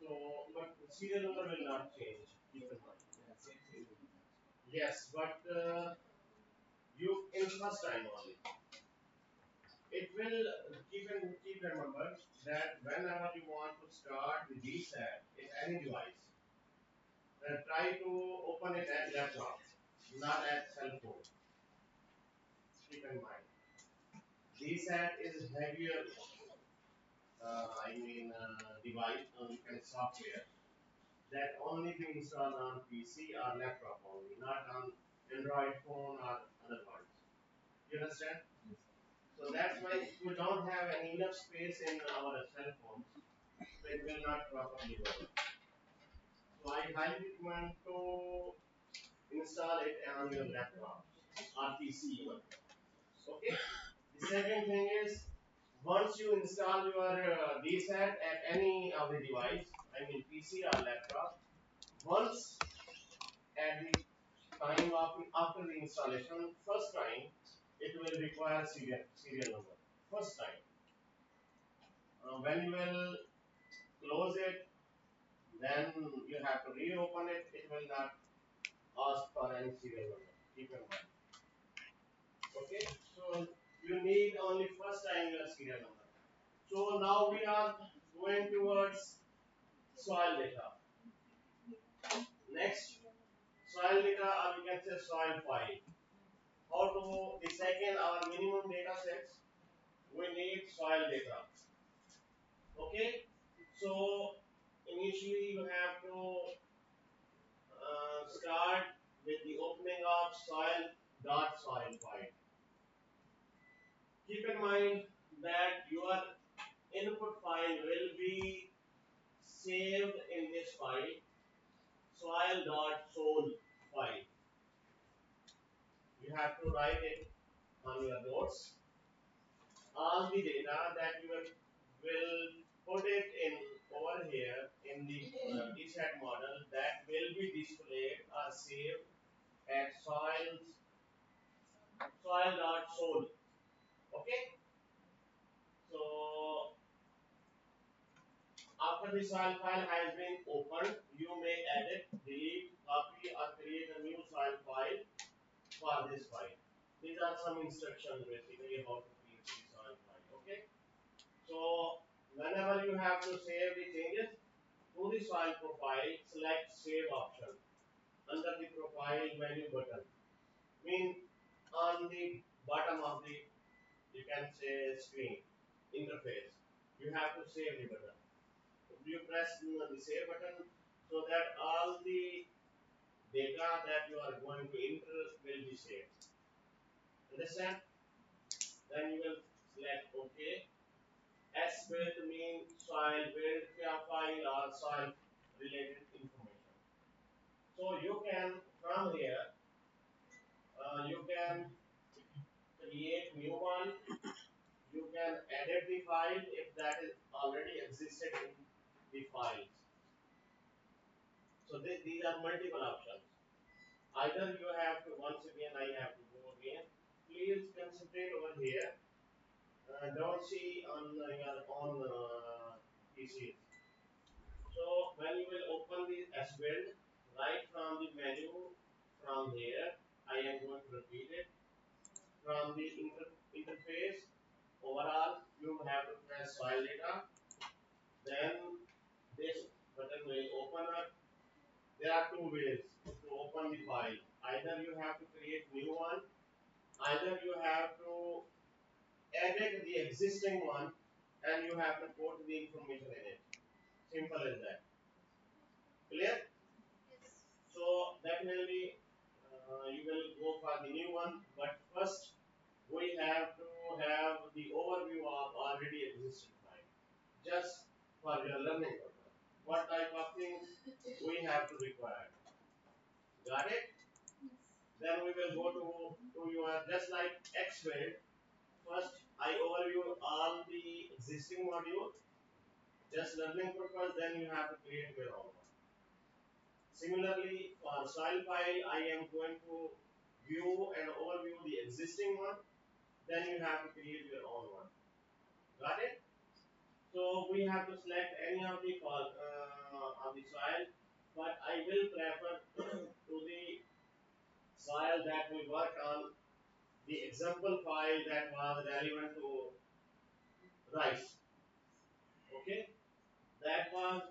So, but serial number will not change. Keep in mind. Yes, but you in first time only. It will keep remember that whenever you want to start the DSAT in any device, try to open it at laptop, not at cell phone. Keep in mind. DSAT is heavier, device, you can software that only be installed on PC or laptop only, not on Android phone or other ones. You understand? So that's why we don't have any enough space in our cell phones, so it will not properly work. So I highly recommend to install it on your laptop or PC even. Okay. The second thing is once you install your DSAT at any of the device, I mean PC or laptop, once at the time of after the installation, first time it will require serial number. First time. When you will close it, then you have to reopen it. It will not ask for any serial number. Keep in mind. Okay, so you need only first time your serial number. So now we are going towards soil data. Next, soil data, or we can say soil file. How to the second our minimum data sets, we need soil data. Okay, so initially you have to start with the opening of soil file. Keep in mind that your input file will be saved in this file, soil.sol file. You have to write it on your notes. All the data that you will put it in over here in the DSAT model that will be displayed or saved at soil.sol. Okay, so after the soil file has been opened, you may edit, delete, copy, or create a new soil file for this file. These are some instructions basically how to create the soil file. Okay, so whenever you have to save the changes to the soil profile, select save option under the profile menu button. Mean on the bottom of the, you can say, screen interface. You have to save the button. You press the save button so that all the data that you are going to enter will be saved. Understand? Then you will select OK. S build means soil build file or soil related information. So you can from here you can create new one. You can edit the file if that is already existed in the files. So these are multiple options. Either you have to, once again I have to go again. Please concentrate over here. Don't see on your own PCs. So when you will open the S-Build, right from the menu from here, I am going to repeat it. From the interface, overall, you have to press file data. Then this button will open up. There are two ways to open the file. Either you have to create new one, either you have to edit the existing one and you have to put the information in it. Simple as that. Clear? So definitely you will go for the new one, but first we have to have the overview of already existing file, just for your learning purpose. What type of things we have to require? Got it? Then we will go to your just like Xbuild. First, I overview all the existing module, just learning purpose. Then you have to create your own one. Similarly, for soil file, I am going to view and overview the existing one. Then you have to create your own one. Got it? So we have to select any of the on the soil, but I will prefer to the soil that we work on the example file that was relevant to rice. Okay, that was.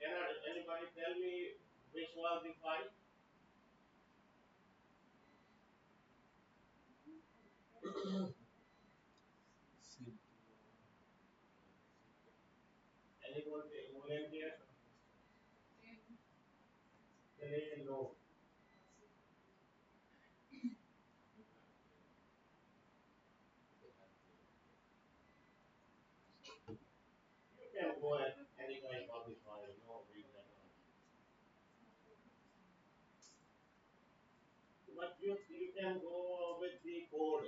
Can anybody tell me which was the file? Anybody volunteer? No. You can go at any type of the file. No reason at all. But you can go with the code.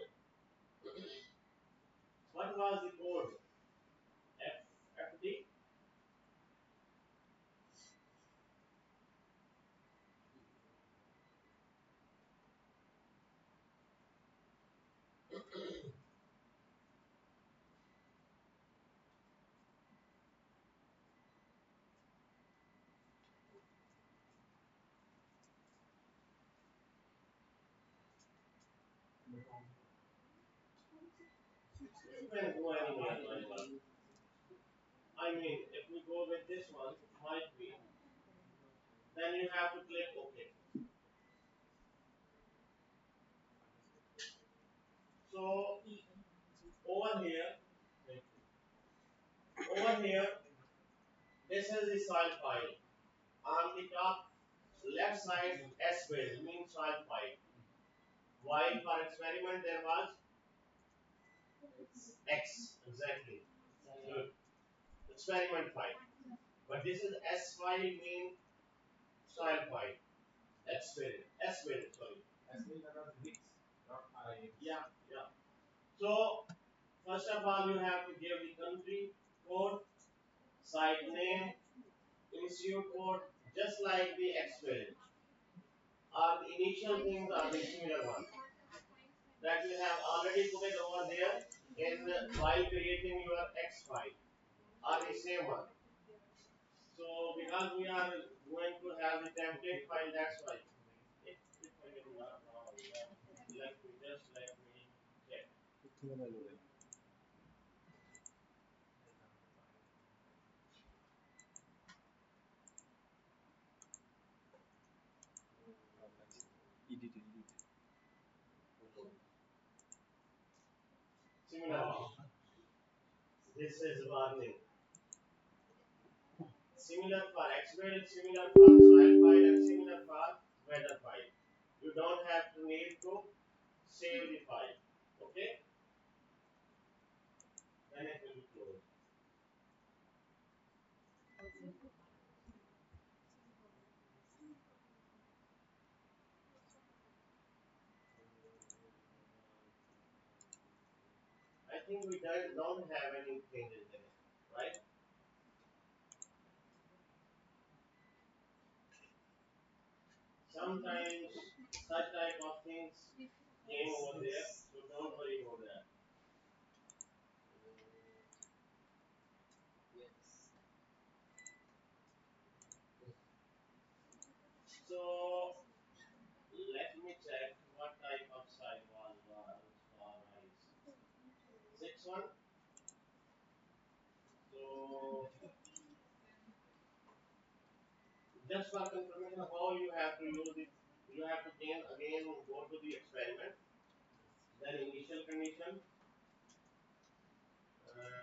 What was the code? FD. You can go anywhere. I mean, if we go with this one, might be, then you have to click OK. So over here, this is the soil file. On the top left side, S build means soil file. While for experiment there was X exactly. Good. Experiment file. But this is S file mean soil file. Experiment. S build, sorry. Yeah, yeah. So first of all, you have to give the country code, site name, institute code, just like the experiment. The initial things are the similar one that you have already put it over there in while creating your X file are the same one. So because we are going to have the template file, that's why. If I am not wrong, let me check. Similar. This is warning. Similar for Xbuild, similar for soil file, and similar for weather file. You don't have to need to save the file. Okay? Then it will be closed. I think we don't have any changes in it, right? Sometimes such type of things came over there, so don't worry about that. So let me check what type of sidewall was for rice. 6 1. So just for confirmation, how you have to use it, you have to again go to the experiment, then initial condition,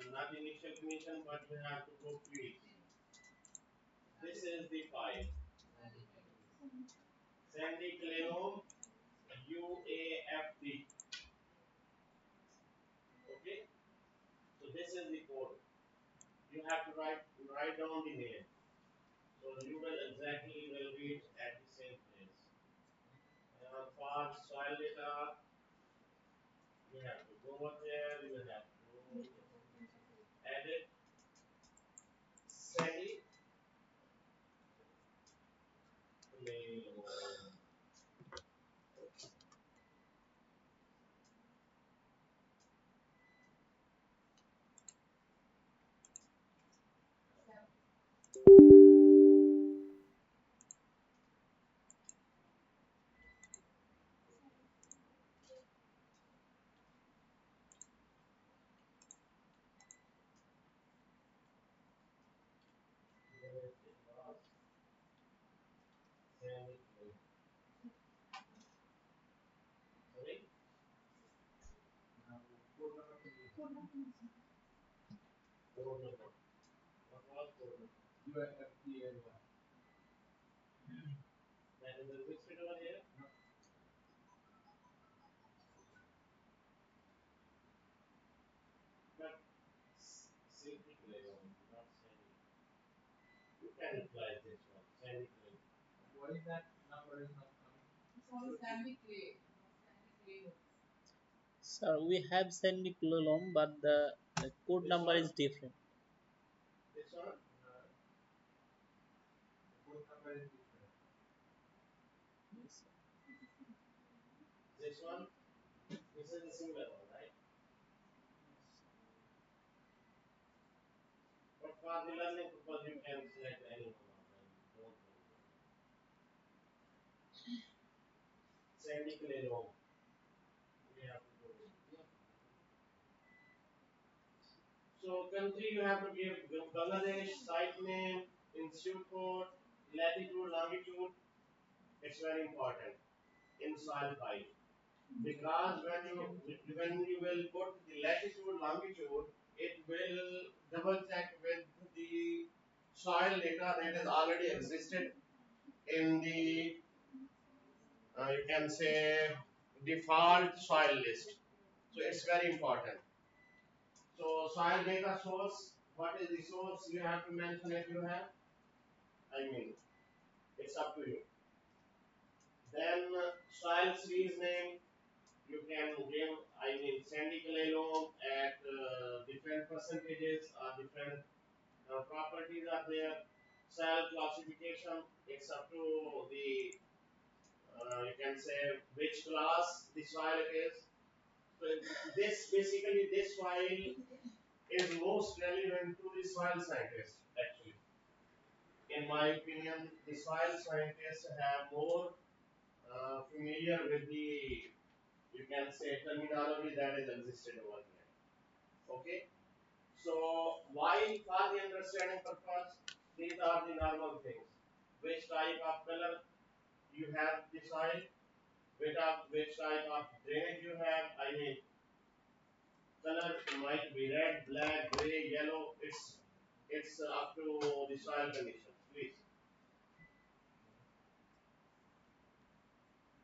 not initial condition, but you have to go field. This is the file. Sandy Clenome UAFD. Okay, so this is the code. You have to write down the name. So you will exactly will reach at the same place. For soil data, you have to go over there. You have to edit, Sandy Clenome. That is existed over here. But simply clay, not sandy. You can apply this one, sandy clay. Sir, we have semicolon, but the code This number one, is different. this one, Yes, sir. this one. This is a similar one, right? But for the learning purpose, you can select any one of them. Don't worry. Sandy clay loam. We have to go with. Yeah. So country you have to give Bangladesh, site name, institute code, latitude, longitude. It's very important in soil type because when you will put the latitude, longitude, it will double check with the soil data that has already existed in the you can say default soil list. So it's very important. So soil data source, what is the source you have to mention if you have? I mean, it's up to you. Then soil series name, you can give, I mean, sandy clay loam at different percentages or different properties are there. Soil classification, it's up to the, you can say which class the soil is. So this basically this soil is most relevant to the soil scientist actually. In my opinion, the soil scientists have more familiar with the you can say terminology that is existed over here. Okay, so why for the understanding purpose, these are the normal things. Which type of color you have the soil, which type of drainage you have. I mean, color might be red, black, gray, yellow. It's up to the soil condition. Please,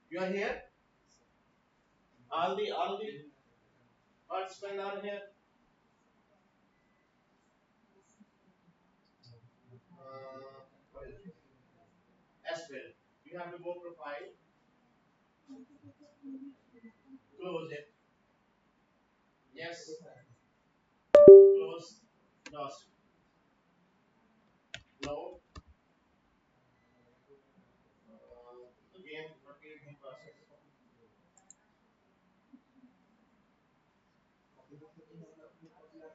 you are here. All the participants are here. What is it? As well. You have to go profile, close it. Yes, close, lost. No. Again, repeat the process.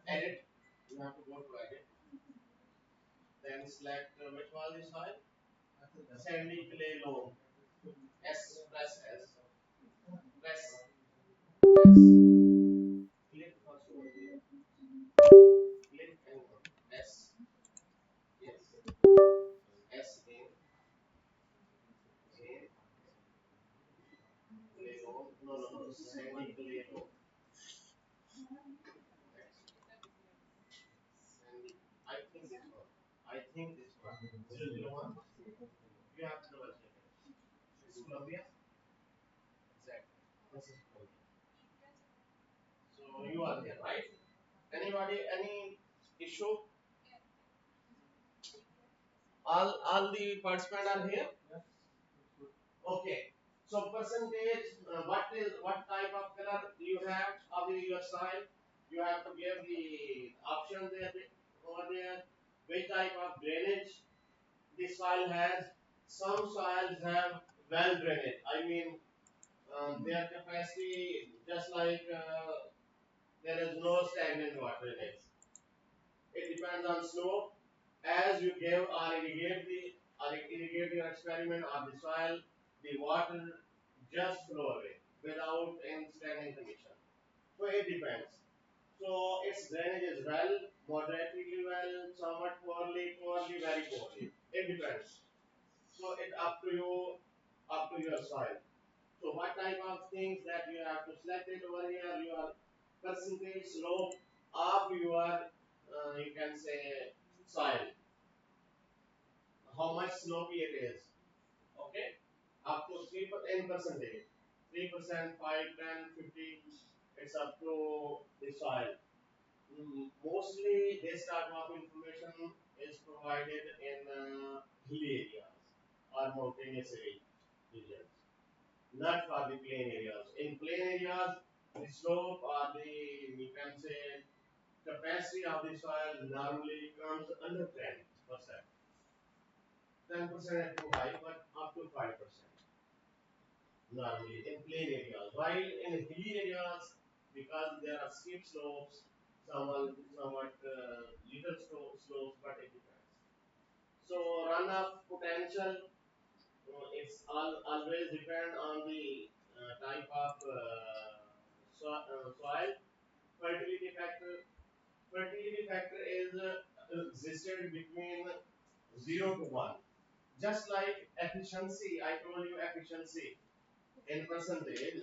Edit. You have to go to edit. Then select which was this file? Sandy clay loam. S press S. Press S. Click first over here. Click and S. Yes. S again. Again. Clay loam. No, no, no. Sandy clay loam. Next. Sandy. I think this one. I think this one. 001. You have to double check it. It's Columbia. Exactly. This is Columbia. So you are there, right? Anybody, any issue? All the participants are here. Okay. So percentage, what type of color do you have of your soil? You have to give the option there over there. Which type of drainage this soil has? Some soils have well drainage. I mean, their capacity just like there is no stagnant water in it. It depends on slope. As you give or irrigate your experiment or the soil, the water just flow away without any standing condition. So it depends. So its drainage is well, moderately well, somewhat poorly, poorly, very poorly. It depends. So it up to your soil. So what type of things that you have to select it over here? Your percentage slope of your you can say soil. slopey it is. Okay, up to 3 in percentage, 3%, 5, 10, 15. It's up to the soil. Mostly this type of information is provided in hilly areas or mountainous regions, not for the plain areas. In plain areas, the slope or the, we can say, capacity of the soil normally comes under 10%. 10% is too high, but up to 5% normally in plain areas. While in hilly areas, because there are steep slopes, somewhat little slopes, but it depends. So runoff potential, always depend on the type of soil. Fertility factor. Fertility factor is existed between 0 to 1. Just like efficiency, I told you efficiency in percentage,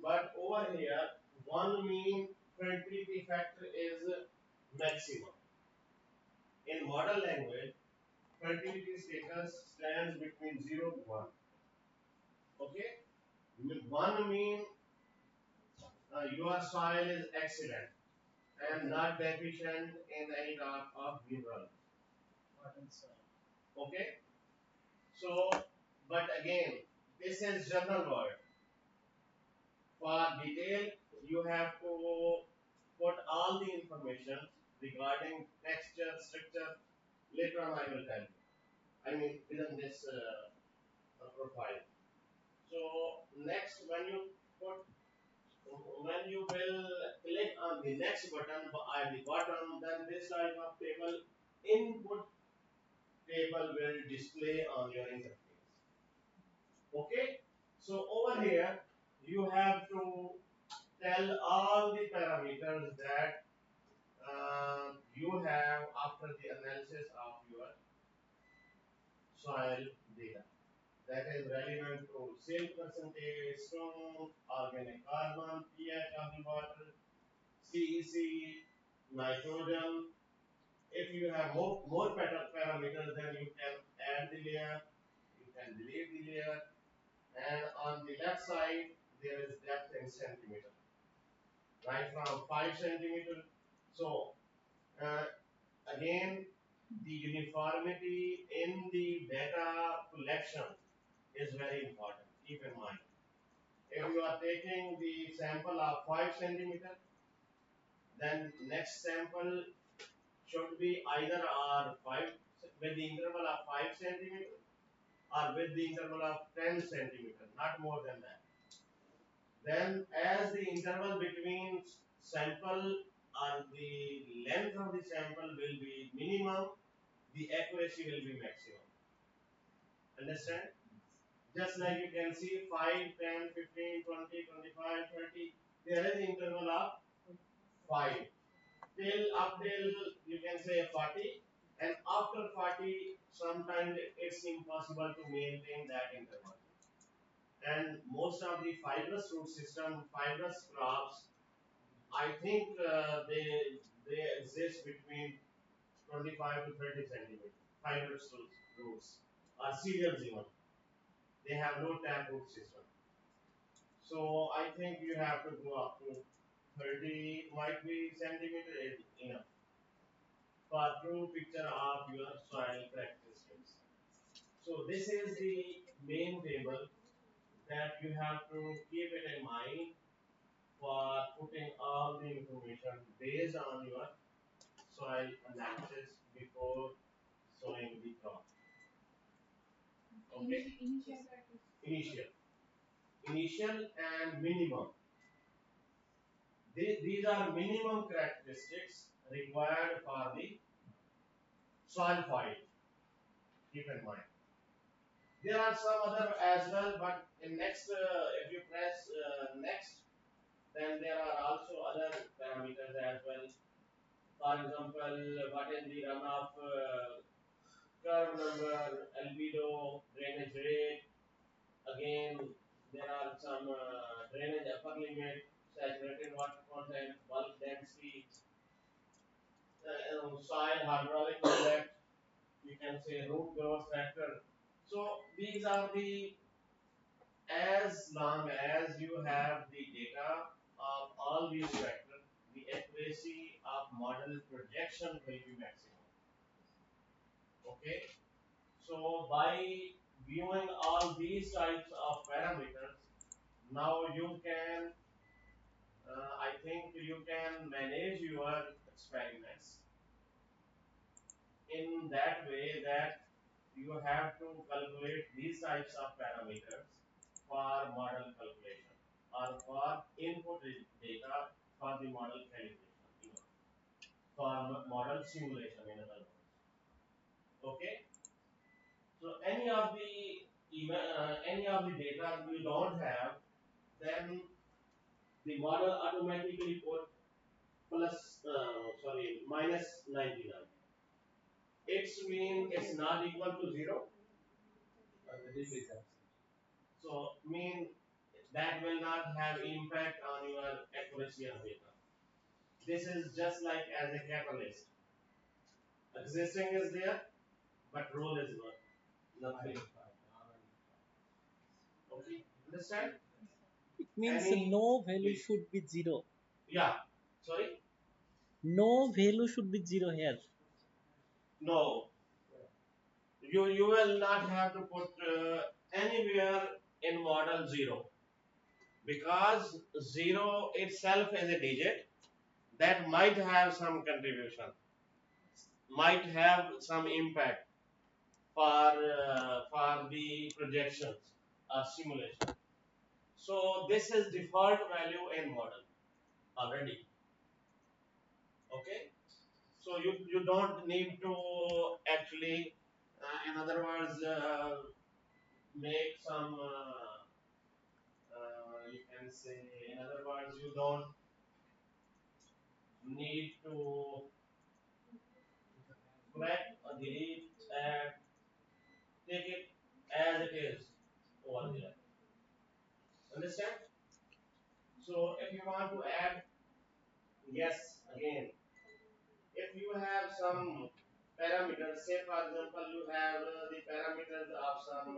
but over here, one mean fertility factor is maximum. In modern language, fertility status stands between 0 to 1. Okay? One mean your soil is excellent and not deficient in any type of mineral. Okay? So, but again, this is general word. For detail, you have to put all the information regarding texture, structure. Later on, I will tell you. I mean, within this profile. So next, put when you will click on the next button at the bottom, then this type of table input table will display on your interface. Okay. So over here, you have to tell all the parameters that you have after the analysis of your soil data. That is relevant to silt percentage, stone, organic carbon, pH of the water, CEC, nitrogen. If you have more parameters, then you can add the layer, you can delete the layer, and on the left side there is depth in centimeter, right from 5 centimeter. So uh, again, the uniformity in the data collection is very important. Keep in mind. If you are taking the sample of 5 centimeter, then next sample should be either or 5 with the interval of 5 centimeter or with the interval of 10 centimeter, not more than that. Then as the interval between sample or the length of the sample will be minimum, the accuracy will be maximum. Understand? Just like you can see 5, 10, 15, 20, 25, 30. There is interval of 5. Till you can say 40, and after 40 sometimes it's impossible to maintain that interval. And most of the fibrous root system, fibrous crops, I think they exist between 25 to 30 centimeters. Fibrous roots or cereals even. They have no tap root system. So I think you have to go up to 30 might be centimeter is enough for true picture of your soil characteristics. So this is the main table that you have to keep it in mind for putting all the information based on your soil analysis before sowing the crop. Okay? Initial. Initial and minimum. These are minimum characteristics required for the soil file. Keep in mind. There are some other as well, but in next, if you press next, then there are also other parameters as well. For example, what is the runoff curve number, albedo, drainage rate. Again, there are some drainage upper limit, saturated water content, bulk density, soil hydraulic neglect. You can can say root growth factor. So these are the, as long as you have the data of all these factors, the accuracy of model projection will be maximum. Okay. So by viewing all these types of parameters, now you can, I think you can manage your experiments in that way that you have to calculate these types of parameters for model calculation or for input data for the model calibration, for model simulation in other words. Okay, so any of the data you don't have, then the model automatically put minus 99. It's mean it's not equal to zero. So mean that will not have impact on your accuracy of data. This is just like as a catalyst. Existing is there, but role is not nothing. Okay, understand? It means Any no value should be zero. yeah. Sorry? No value should be zero here. No. You will not have to put anywhere in model zero, because zero itself is a digit that might have some contribution, might have some impact for the projections or simulation. So this is default value in model already. Okay. So you don't need to actually, in other words, make some. You can say, in other words, you don't need to correct or delete and take it as it is over there. Understand? So if you want to add, yes, again, if you have some parameters, say for example, you have the parameters of some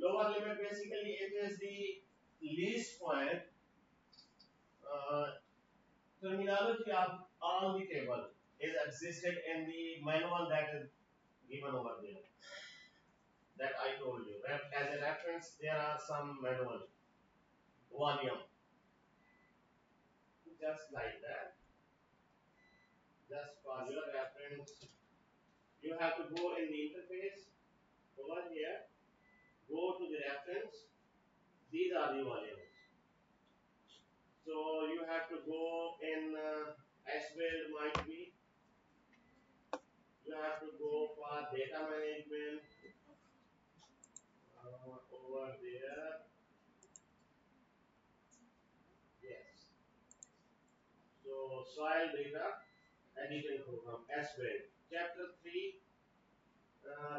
lower limit, basically it is the least point uh, terminology of all the table is existed in the manual that is given over there that I told you. As a reference, there are some manual volume, just like that. Just for your reference, you have to go in the interface over here, go to the reference. These are the volumes. So you have to go in S-build might be. You have to go for data management over there. Yes. So soil data editing program S-build. Chapter 3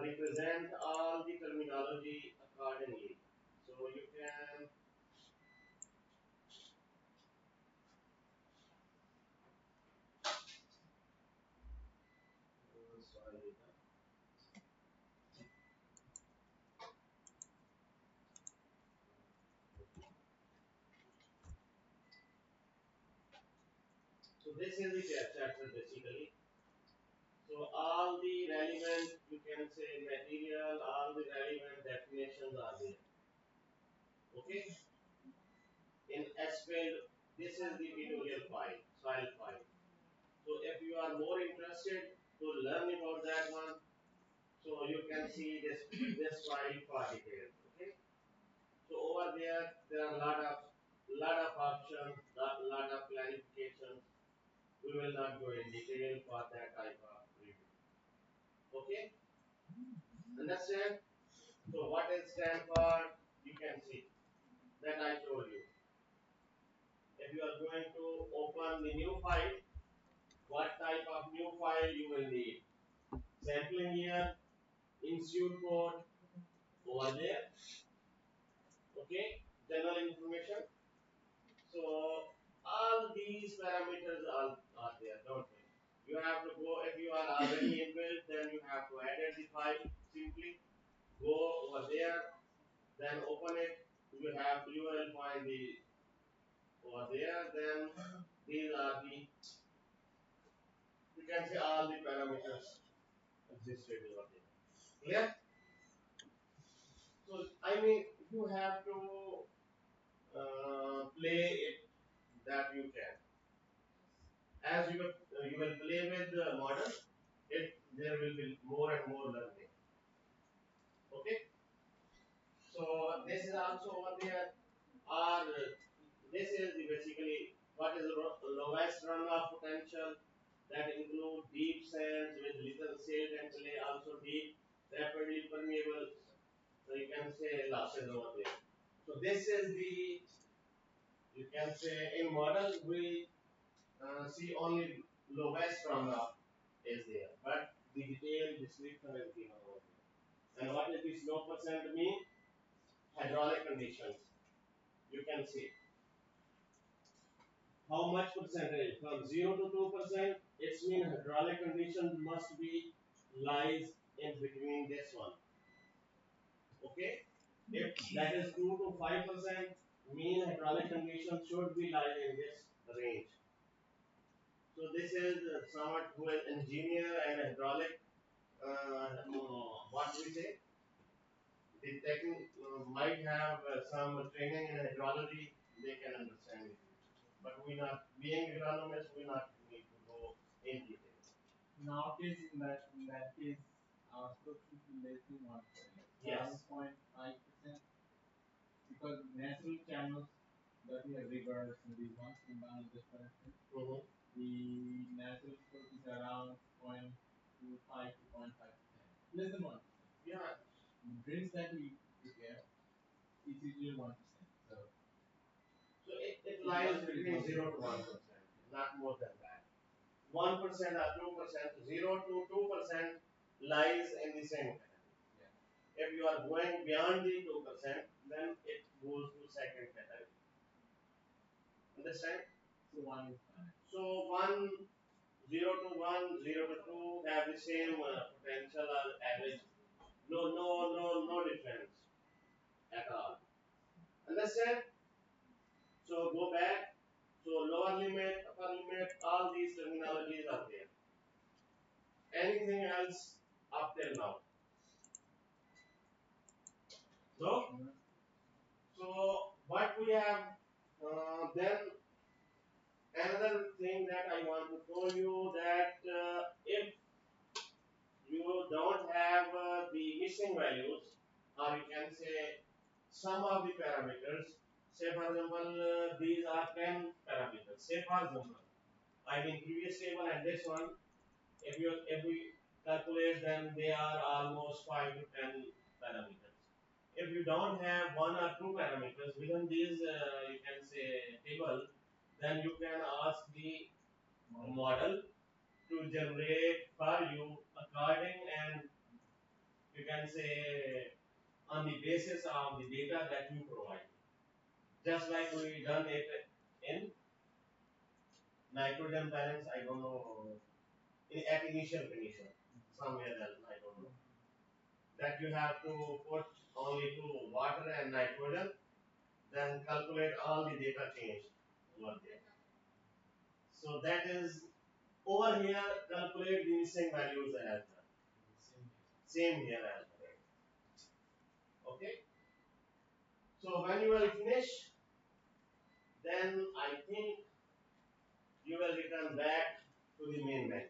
represent all the terminology accordingly. So you can soil data. So this is the chapter basically. So all the relevant, you can say material, all the relevant definitions are there. Okay. In SQL, this is the tutorial file, soil file. So if you are more interested to learn about that one, so you can see this file for details. Okay. So over there are lot of options, lot of clarifications. We will not go in detail for that type of review. Okay. Understand? So what is stand for? You can see that I told you. If you are going to open the new file, what type of new file you will need? Sampling year, institute code over there. Okay, general information. So all these parameters are there, don't we? You have to go, if you are already inbuilt, then you have to edit the file, simply go over there, then open it. You will find the over there. Then these are the, you can see all the parameters existed over there. Clear? So I mean you have to play it that you can. As you will play with the model, it there will be more and more learning. Okay. So this is also over there. Or this is the basically what is the lowest runoff potential, that include deep sands with little silt and clay, also deep, rapidly permeable. So you can say losses over there. So this is the, you can say in model we see only lowest runoff is there, but the detailed description is given over there. And what is this low percent mean? Hydraulic conditions. You can see how much percentage from 0 to 2%. It's mean hydraulic conditions must be lies in between this one. Okay, if that is 2 to 5%, mean hydraulic conditions should be lie in this range. So this is someone who is engineer and hydraulic, what we say, the technique might have some training in hydrology, they can understand it. But we not, being agronomists, we not need to go in detail. Nowadays, in that case, our slope should be less than 1%. Yes. 1.5%, because natural channels that we have rivers and these ones in Bangladesh, for instance, the natural slope is around 0.25 to 0.5%, less than 1%. Yeah. The drinks that we prepare is usually 1%. So it lies between 0 to 1%, not more than that. 1% or 2%, 0 to 2% lies in the same category. Yeah. If you are going beyond the 2%, then it goes to second category. Understand? So one is fine. So 0 to 1, 0 to 2 have the same potential or average. No difference at all. Understand? So go back. So lower limit, upper limit, all these terminologies are there. Anything else up till now? No? So what we have then another thing that I want to tell you, that if you don't have the missing values, or you can say some of the parameters, say for example these are 10 parameters, say for example I mean previous table and this one, if we calculate then they are almost 5 to 10 parameters. If you don't have one or two parameters within these you can say table, then you can ask the model to generate for you according, and you can say on the basis of the data that you provide. Just like we done it in nitrogen balance, I don't know, at initial condition, somewhere else, I don't know. That you have to put only to water and nitrogen, then calculate all the data changed over there. So that is over here, calculate the missing values as well. Same here as well. Okay. So when you will finish, then I think you will return back to the main menu.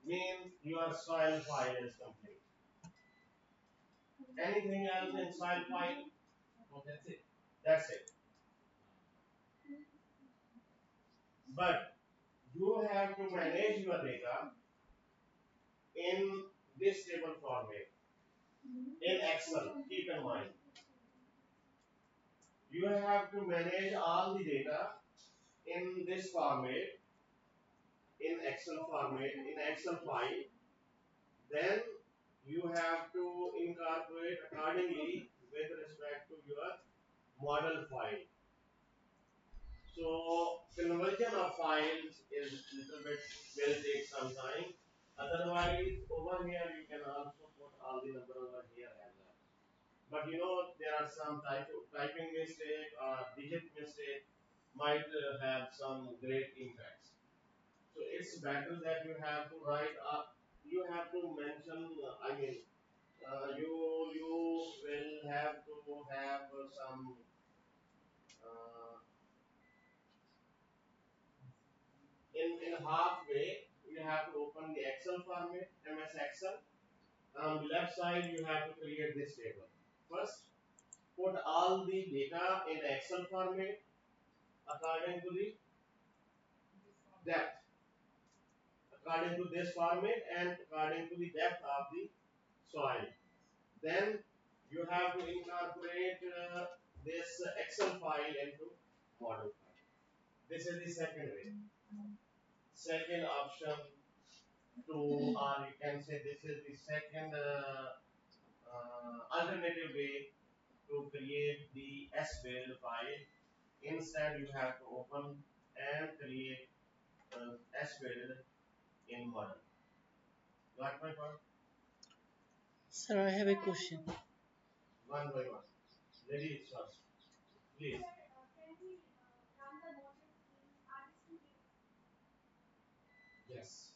Means your soil file is complete. Anything else in soil file? Oh, that's it. That's it. But you have to manage your data in this table format in Excel. Keep in mind, you have to manage all the data in this format, in Excel format, in Excel file. Then you have to incorporate accordingly with respect to your model file. So conversion of files is little bit, will take some time. Otherwise, over here you can also put all the number over here as well. But there are some typing mistake or digit mistake might have some great impacts. So it's better that you have to write up. You have to mention. I mean, you will have to have some. Uh, in halfway, you have to open the Excel format, MS Excel. On the left side, you have to create this table. First, put all the data in Excel format according to the depth, according to this format and according to the depth of the soil. Then you have to incorporate this Excel file into model file. This is the second way. Second option to, or you can say this is the second alternative way to create the S-build file. Instead, you have to open and create S-build in model. Got my point? Sir, I have a question. One by one. Ladies first, please. Yes.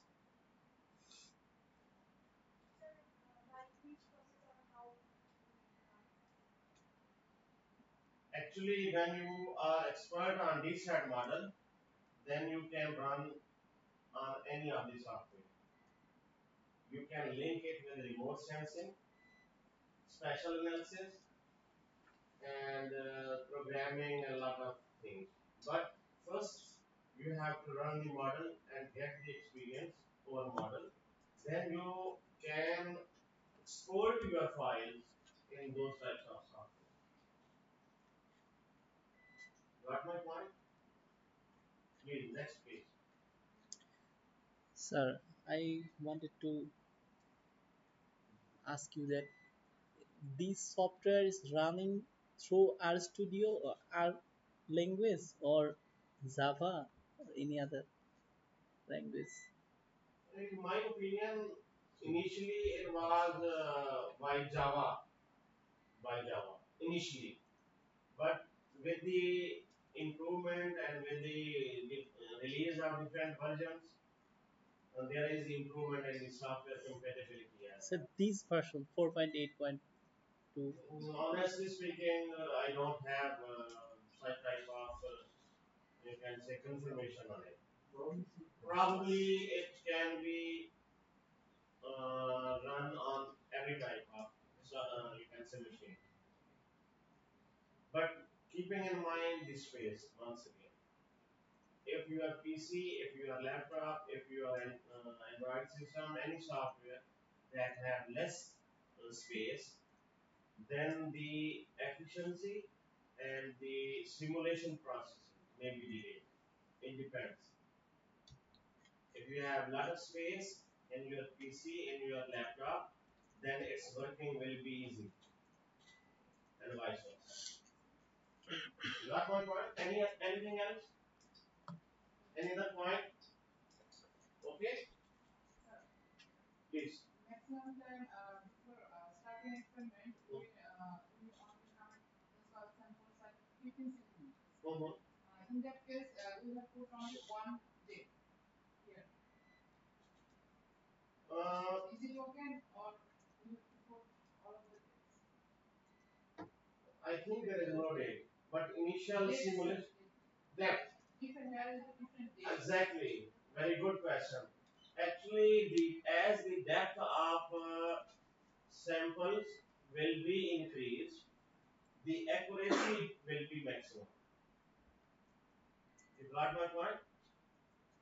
Actually, when you are expert on DSAT model, then you can run on any of the software. You can link it with remote sensing, spatial analysis, and programming a lot of things. But first, you have to run the model and get the experience over model. Then you can export your files in those types of software. Got my point? Please, next page. Sir, I wanted to ask you that this software is running through R Studio or R language or Java or any other language. In my opinion, initially it was by Java initially, but with the improvement and with the release of different versions, there is improvement in the software compatibility as So this version 4.8.2. well. Honestly speaking, I don't have such type of you can say confirmation on it. Probably it can be run on every type of you can say machine. But keeping in mind this phase once again, if you are PC, if you are laptop, if you are an Android system, any software that have less space, then the efficiency and the simulation processing may be delayed. It depends. If you have a lot of space in your PC, in your laptop, then its working will be easy, and vice versa. You got my point? Anything else? Any other point? Okay, please. Mhm. I think there is no date, but initial simulation depth. Exactly. Very good question. Actually, as the depth of samples will be increased, the accuracy will be maximum. You got my point?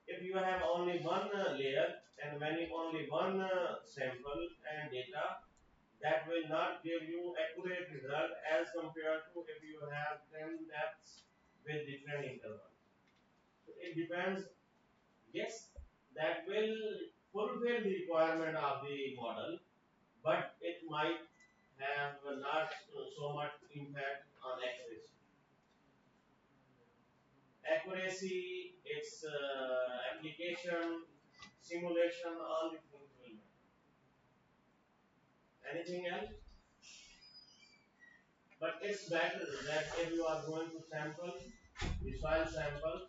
If you have only one layer and when you only one sample and data, that will not give you accurate result as compared to if you have 10 depths with different intervals. So it depends. Yes, that will fulfill the requirement of the model, but it might have not so much impact on accuracy. Accuracy, its application, simulation, all the things Anything else? But it's better that if you are going to sample the soil sample,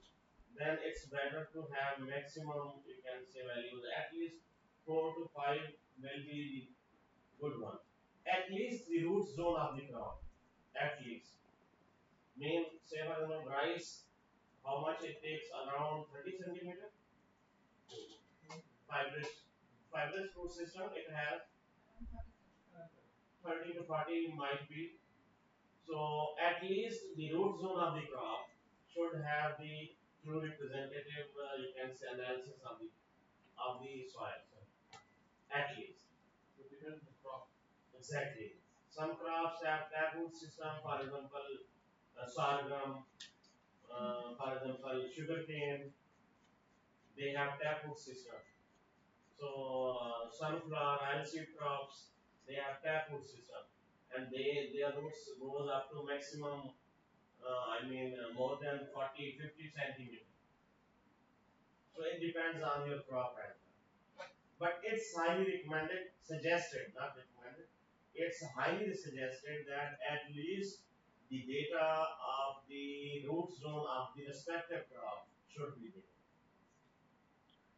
then it's better to have maximum, you can say, values. At least 4 to 5 will be the good one. At least the root zone of the crop. At least. Mean, say for example, rice, how much it takes? Around 30 centimeter. Fibrous, fibrous root system, it has 30 to 40 might be. So at least the root zone of the crop should have the true representative, you can say, analysis of the soil. At least. So depends the crop. Exactly. Some crops have tap root system, for example, sorghum, for example, sugarcane, they have tap root system. So sunflower, oilseed crops, they have tap root system, and their roots goes up to maximum. More than 40, 50 centimeters. So it depends on your crop as well. But it's highly recommended, suggested, not recommended. It's highly suggested that at least the data of the root zone of the respective crop should be there.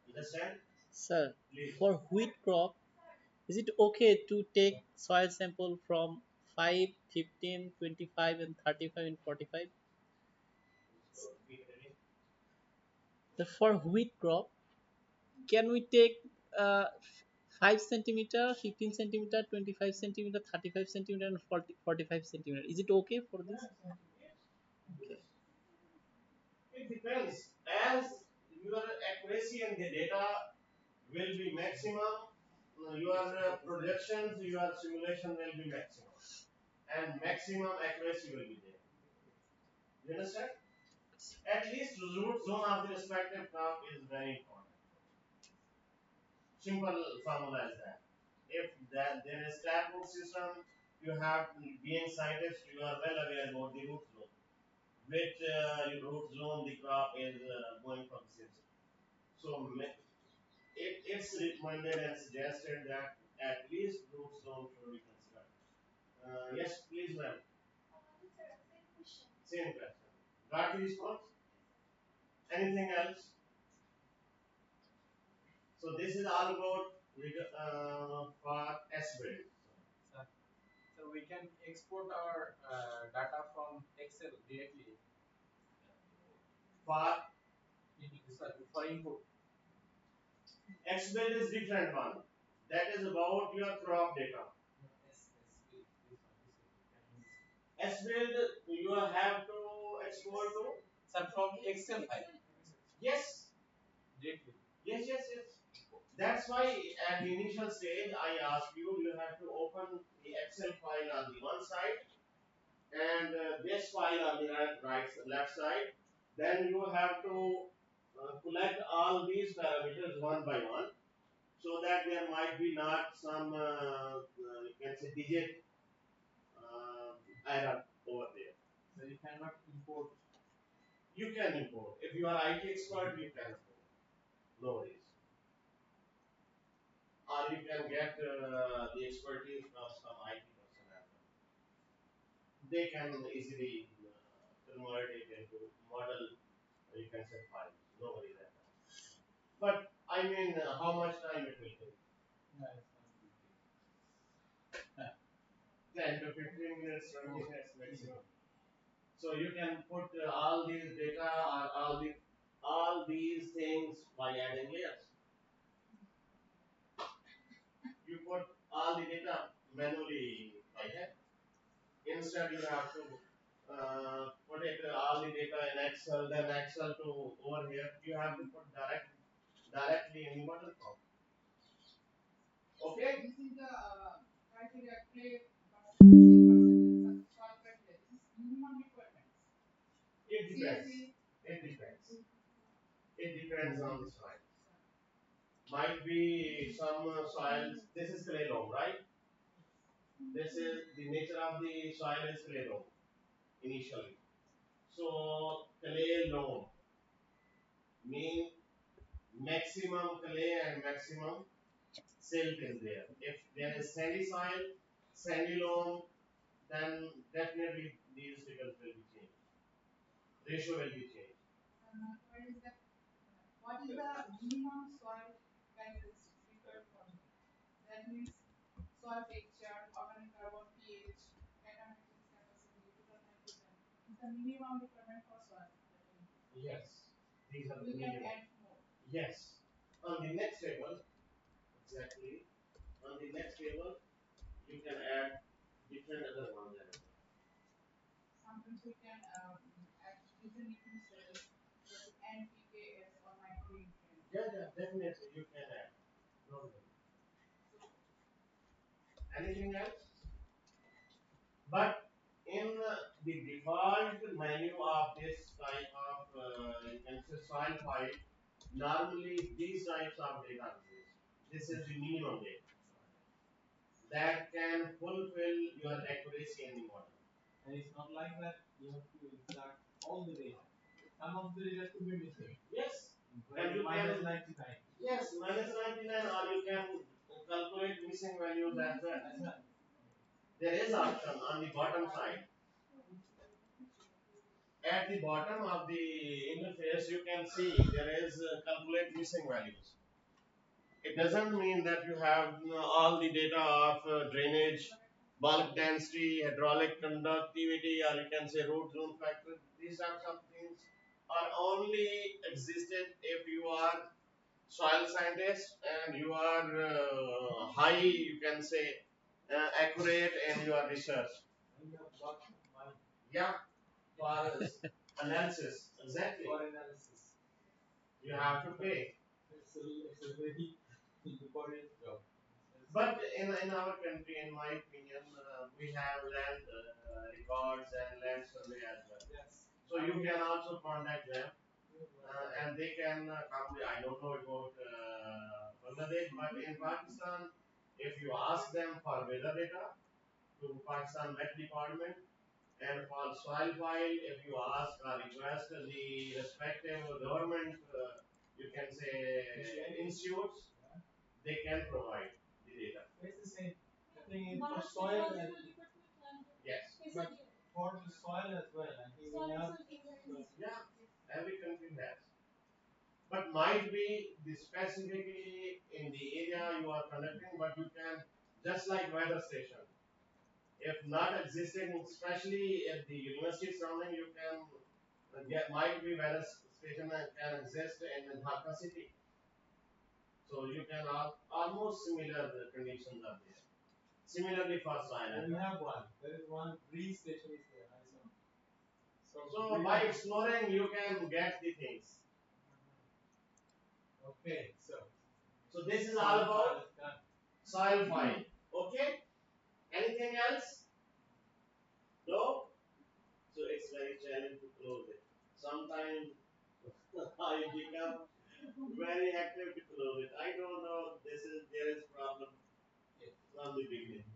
Understand? Sir, Please. for wheat crop, is it okay to take soil sample from 5, 15, 25, and 35 and 45? So repeat it again. For wheat crop, can we take 5 centimeter, 15 centimeter, 25 centimeter, 35 centimeter, and 40, 45 centimeter? Is it okay for this? Yes. Yes. Okay. It depends. As your accuracy and the data will be maximum, your projections, your simulation will be maximum, and maximum accuracy will be there. You understand? At least root zone of the respective crop is very important. Simple formula is that. If that there is tap root system, you have being scientist, you are well aware about the root zone. Which root zone the crop is going from the system. So it's recommended and suggested that at least root zone should be considered. Yes, please, ma'am. Same question. Got the response? Anything else? So this is all about for SBID. So, so we can export our data from Excel directly For for input. XBuild is different one. That is about your crop data. No, this one. XBuild you have to export to. Sir, from Excel file Yes, directly. yes. That's why at the initial stage I asked you, you have to open the Excel file on the one side and this file on the left side. Then you have to collect all these parameters one by one so that there might be not some you can say digit error over there. So you cannot import. You can import. If you are IT expert, you can import. No worries. Or you can get the expertise from some IT person as well. They can easily convert it into model, you can say files. No worries at all. But how much time it will take? Yeah, 10 to 15 minutes, 20 minutes maximum. So you can put all these data or all these things by adding layers. You put all the data manually by hand. Instead, you have to put it all the data in Excel, then Excel to over here. You have to put directly in the model form. Okay? This is the criteria play percentage criteria. This is minimum requirements. It depends. It depends. It depends on the soil. Might be some soils. This is clay loam, right? This is the nature of the soil is clay loam initially. So clay loam mean maximum clay and maximum silt is there. If there is sandy soil, sandy loam, then definitely these figures will be changed. Ratio will be changed. What is the minimum soil characteristics required for me? That means soil texture, organic carbon, pH, catalytic capacity, total nitrogen. Is the minimum requirement for soil. Yes, these are the minimum. We can add more. Yes. On the next table, exactly. On the next table, you can add different other ones as well. Sometimes we can add different nutrients such as NPKs or micronutrients. Yeah, definitely you can add. No worry. Anything else? But in the default menu of this type of you can say soil file, normally these types of data exist. This is the minimum data that can fulfill your accuracy in the model. And it's not like that you have to extract all the data. Some of the data could be missing. Yes. And you minus 99. Yes, minus 99, or you can calculate missing values as well. There is option on the bottom side. At the bottom of the interface, you can see there is calculate missing values. It doesn't mean that you have all the data of drainage, bulk density, hydraulic conductivity, or you can say root zone factor. These types of things are only existed if you are soil scientist and you are high, you can say, accurate in your research. Yeah, for analysis, exactly. For analysis. You have to pay. It's a very important job. But in our country, in my opinion, we have land records and land survey as well. Yes. So you can also contact them and they can come. I don't know about Bangladesh, but in Pakistan, if you ask them for weather data to Pakistan Met Department, and for soil file, if you ask or request the respective government, you can say institutes, they can provide the data. It's the same. I think for soil and Yes. but for the soil as well. I think we have. Yeah, every country has. But might be the specifically in the area you are conducting, but you can just like weather station. If not existing, especially at the university surrounding, you can get might be weather station that can exist in Dhaka city. So you can almost similar conditions are there. Similarly for soil. We have one. There is one breeze station is there. I saw. So by exploring, you can get the things. Okay, so this is all about soil file. Okay. Anything else? No. So it's very challenging to close it. Sometimes I become very active to close it. I don't know. There is problem from the beginning.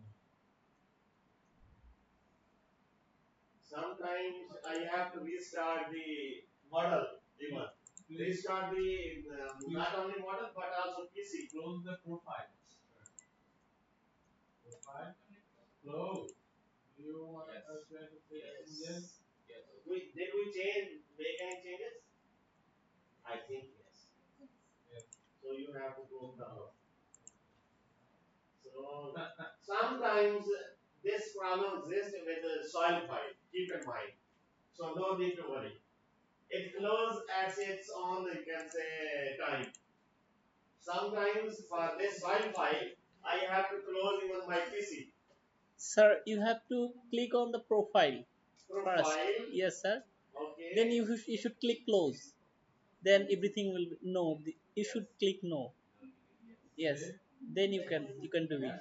Sometimes I have to restart the model even. Restart the not only model but also PC. Close the profile. Profile. Close. Do you want Yes. us to say Yes. Yes. Did we make any changes? I think yes. Yes. So you have to go down. So sometimes this problem exists with the soil file. Keep in mind. So no need to worry. It closes at its own, you can say, time. Sometimes for this soil file, I have to close even my PC. Sir, you have to click on the profile first. Profile. Yes, sir. Okay. Then you should click close. Then everything will no. You should click no. Yes. Then you can do it.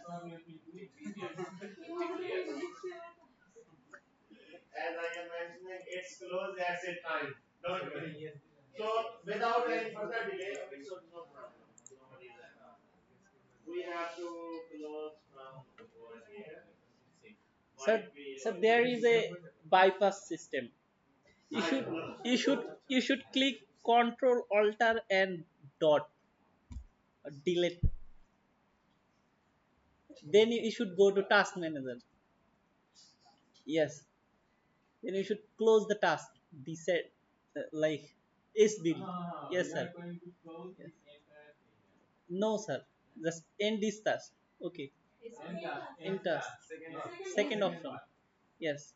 As I am mentioning, it's closed at its time. Don't worry. So without any further delay, it's no problem. No worries at all. We have to close from over here. Sir, there is a bypass system. You should click Control Alter and dot delete. Then you should go to task manager. Yes. Then you should close the task. The set like is the yes You sir. are going to close Yes. the entire thing. No sir. Just end this task. Okay. End task. End End task. task. Second option. Second Second option. one. Yes.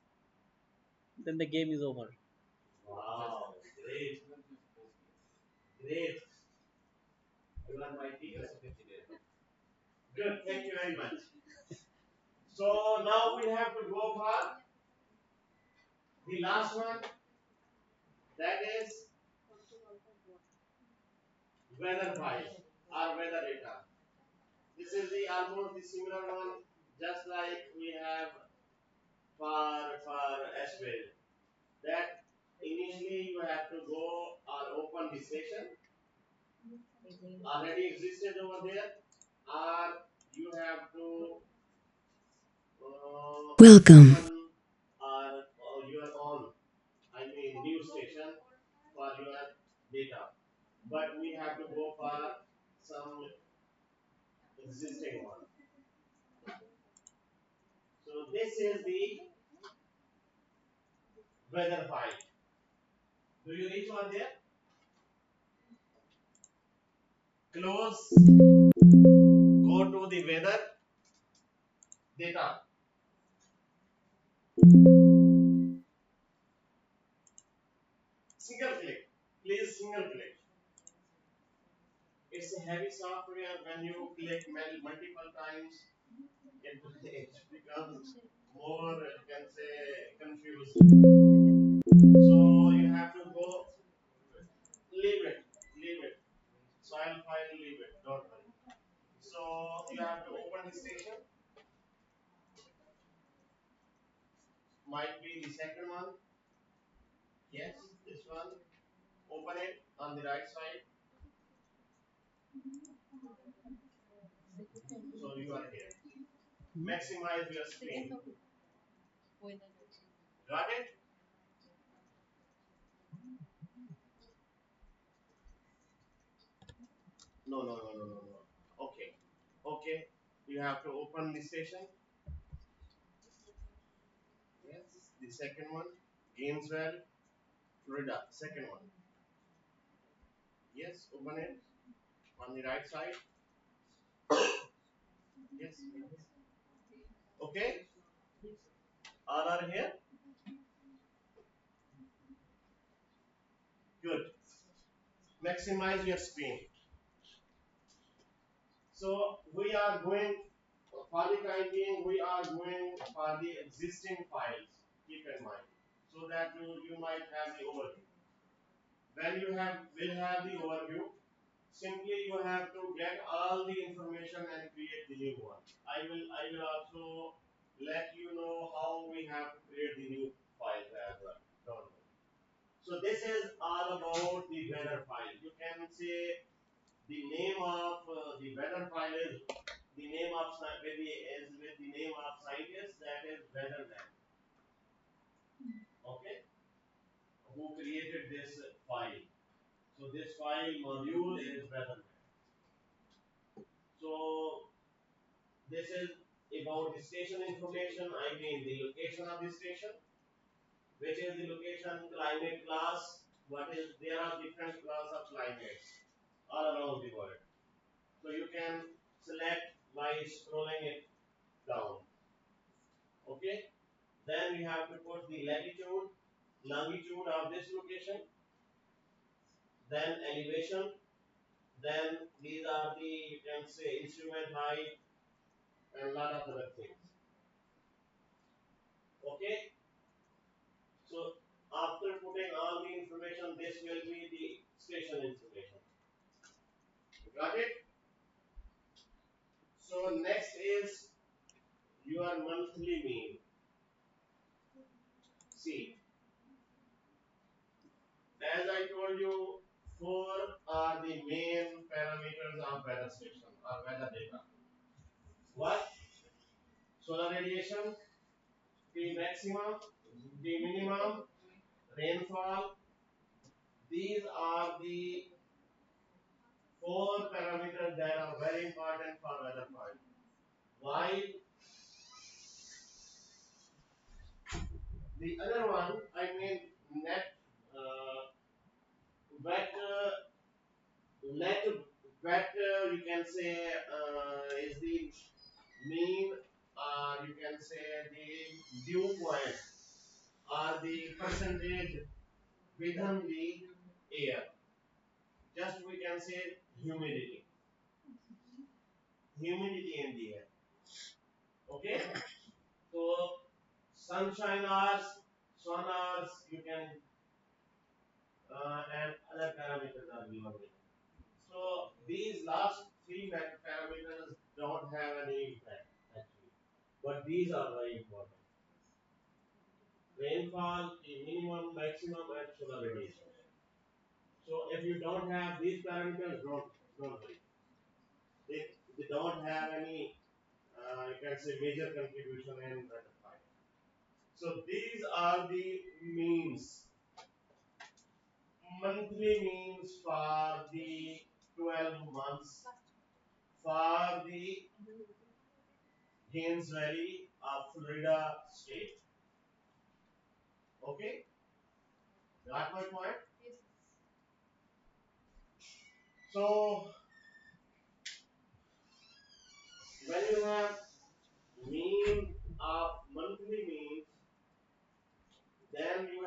Then the game is over. Wow, great, great. You are my teacher. Good, thank you very much. So now we have to go for the last one, that is weather file or weather data. This is the almost the similar one, just like we have for SWIL. That initially you have to go or open the station already existed over there, or you have to Welcome. open your own, I mean, new station for your data. But we have to go for some existing one. So this is the weather file. Do you reach one there? Close. Go to the weather data. Single click. Please single click. It's a heavy software. When you click multiple times, it becomes more, you can say, confusing. So you have to go, leave it. So I'll file leave it. Don't worry. So you have to open the station. Might be the second one. Yes, this one. Open it on the right side. So you are here. Maximize your screen. Got it? No, no, no, no, no, no. Okay. Okay. You have to open the station. Yes. The second one. Gainesville, Florida. Second one. Yes. Open it on the right side. Yes. Okay. All are here. Good. Maximize your screen. So we are going, for the time being, we are going for the existing files. Keep in mind, so that you might have the overview. When you will have the overview, simply you have to get all the information and create the new one. I will also let you know how we have to create the new files as well. Don't worry. So this is all about the weather file. You can say the name of the weather file is the name of with the name of scientist, that is weatherman. Okay, who created this file? So this file module is weatherman. So this is about the station information. I mean the location of the station, which is the location, climate class. What is there are different class of climates all around the world. So you can select by scrolling it down. Okay. Then we have to put the latitude, longitude of this location, then elevation, then these are the, you can say, instrument height and a lot of other things. Okay, so after putting all the information, this will be the station information. Got it? So next is your monthly mean. See, as I told you, four are the main parameters of weather station or weather data. What? Solar radiation, the maximum, the minimum, rainfall. These are the four parameters that are very important for weather file. While the other one, I mean net uh, wet net wet you can say is the mean, you can say the dew point or the percentage within the air. Just we can say humidity, humidity in the air. Okay, so sunshine hours, sun hours, you can and other parameters are given here. So these last three parameters don't have any impact actually, but these are very important. Rainfall, the minimum, maximum, and solar radiation. So if you don't have these parameters, don't worry. They don't have any you can say major contribution in weather file. So these are the means, monthly means for the 12 months for the Haynes Valley of Florida state. Okay, got my point? So when you have mean of monthly means, then you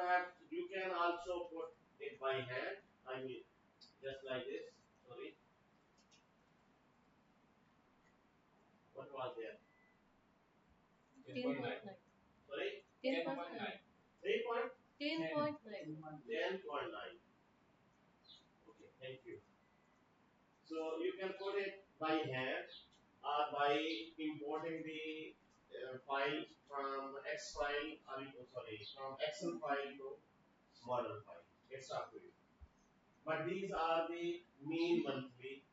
can also put it by hand. I mean just like this. Sorry, what was there? 10.9. Sorry, 10.9. 3 point 10.9. 10.9. Okay, thank you. So you can put it by hand or by importing the file from X file or sorry from Excel file to model file. It's up to you. But these are the mean monthly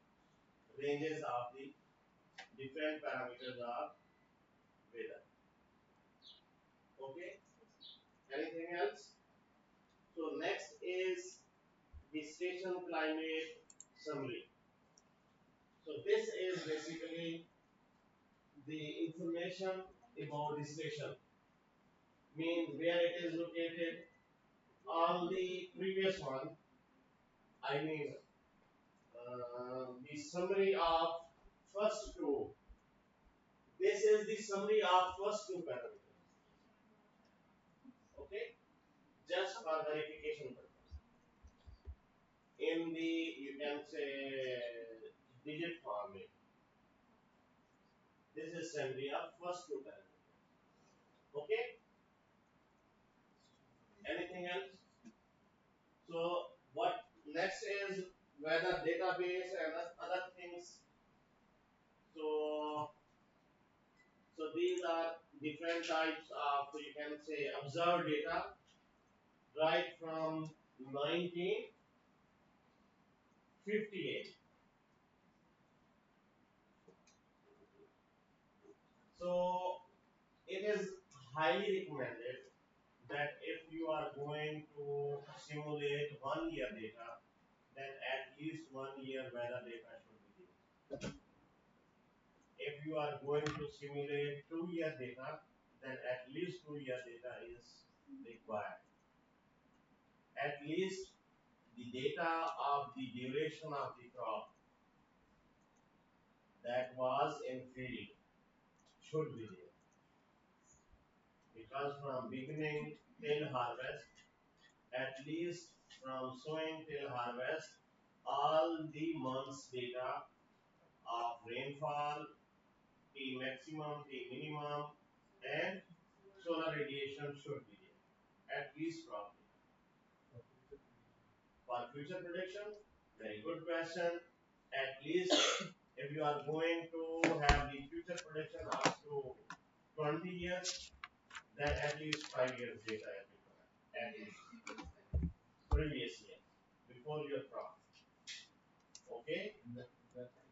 ranges of the different parameters of weather. Okay. Anything else? So next is the station climate summary. So this is basically the information about the station, means where it is located. On the previous one, I mean the summary of first two. This is the summary of first two parameters. Okay, just for verification purpose. In the you can say digit format. This is summary of first two parameters. Okay. Anything else? So what next is weather database and other things. So these are different types of you can say observed data right from 1958. So it is highly recommended that if you are going to simulate 1 year data, then at least 1 year weather data should be given. If you are going to simulate 2 year data, then at least 2 year data is required. At least the data of the duration of the crop that was in field should be there, because from beginning till harvest, at least from sowing till harvest, all the months data of rainfall, T maximum, T minimum, and solar radiation should be there, at least crop data. For future prediction, very good question. At least if you are going to have the future prediction up to 20 years, then at least 5 years data is required. At least previous year, before your crop. Okay?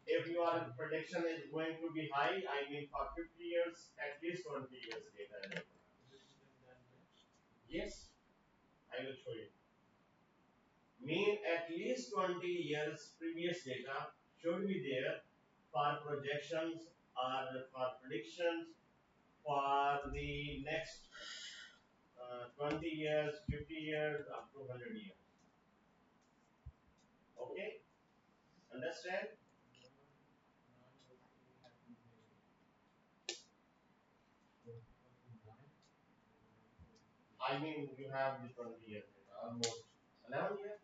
If your prediction is going to be high, I mean for 50 years, at least 20 years data is required. Yes, I will show you. Mean at least 20 years previous data should be there for projections are for predictions for the next 20 years, 50 years, up to 100 years. Okay, understand? I mean, you have the 20 years data, almost 11 years.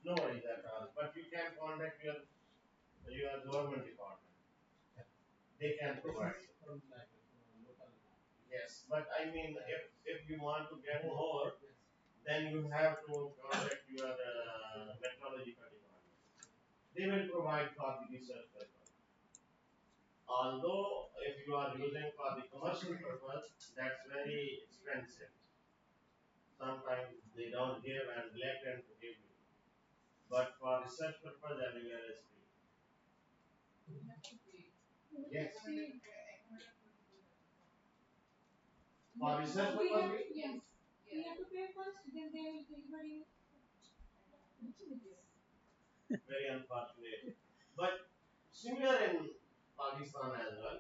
No worries at all. But you can contact your government department. They can provide. Yes, but I mean, if you want to get more, then you have to contact your meteorological department. They will provide for the research purpose. Although if you are using for the commercial purpose, that's very expensive. Sometimes they don't give and blatant to give you. But for research purpose, everywhere is free. Yes. For research purpose, very unfortunate. But similar in Pakistan as well.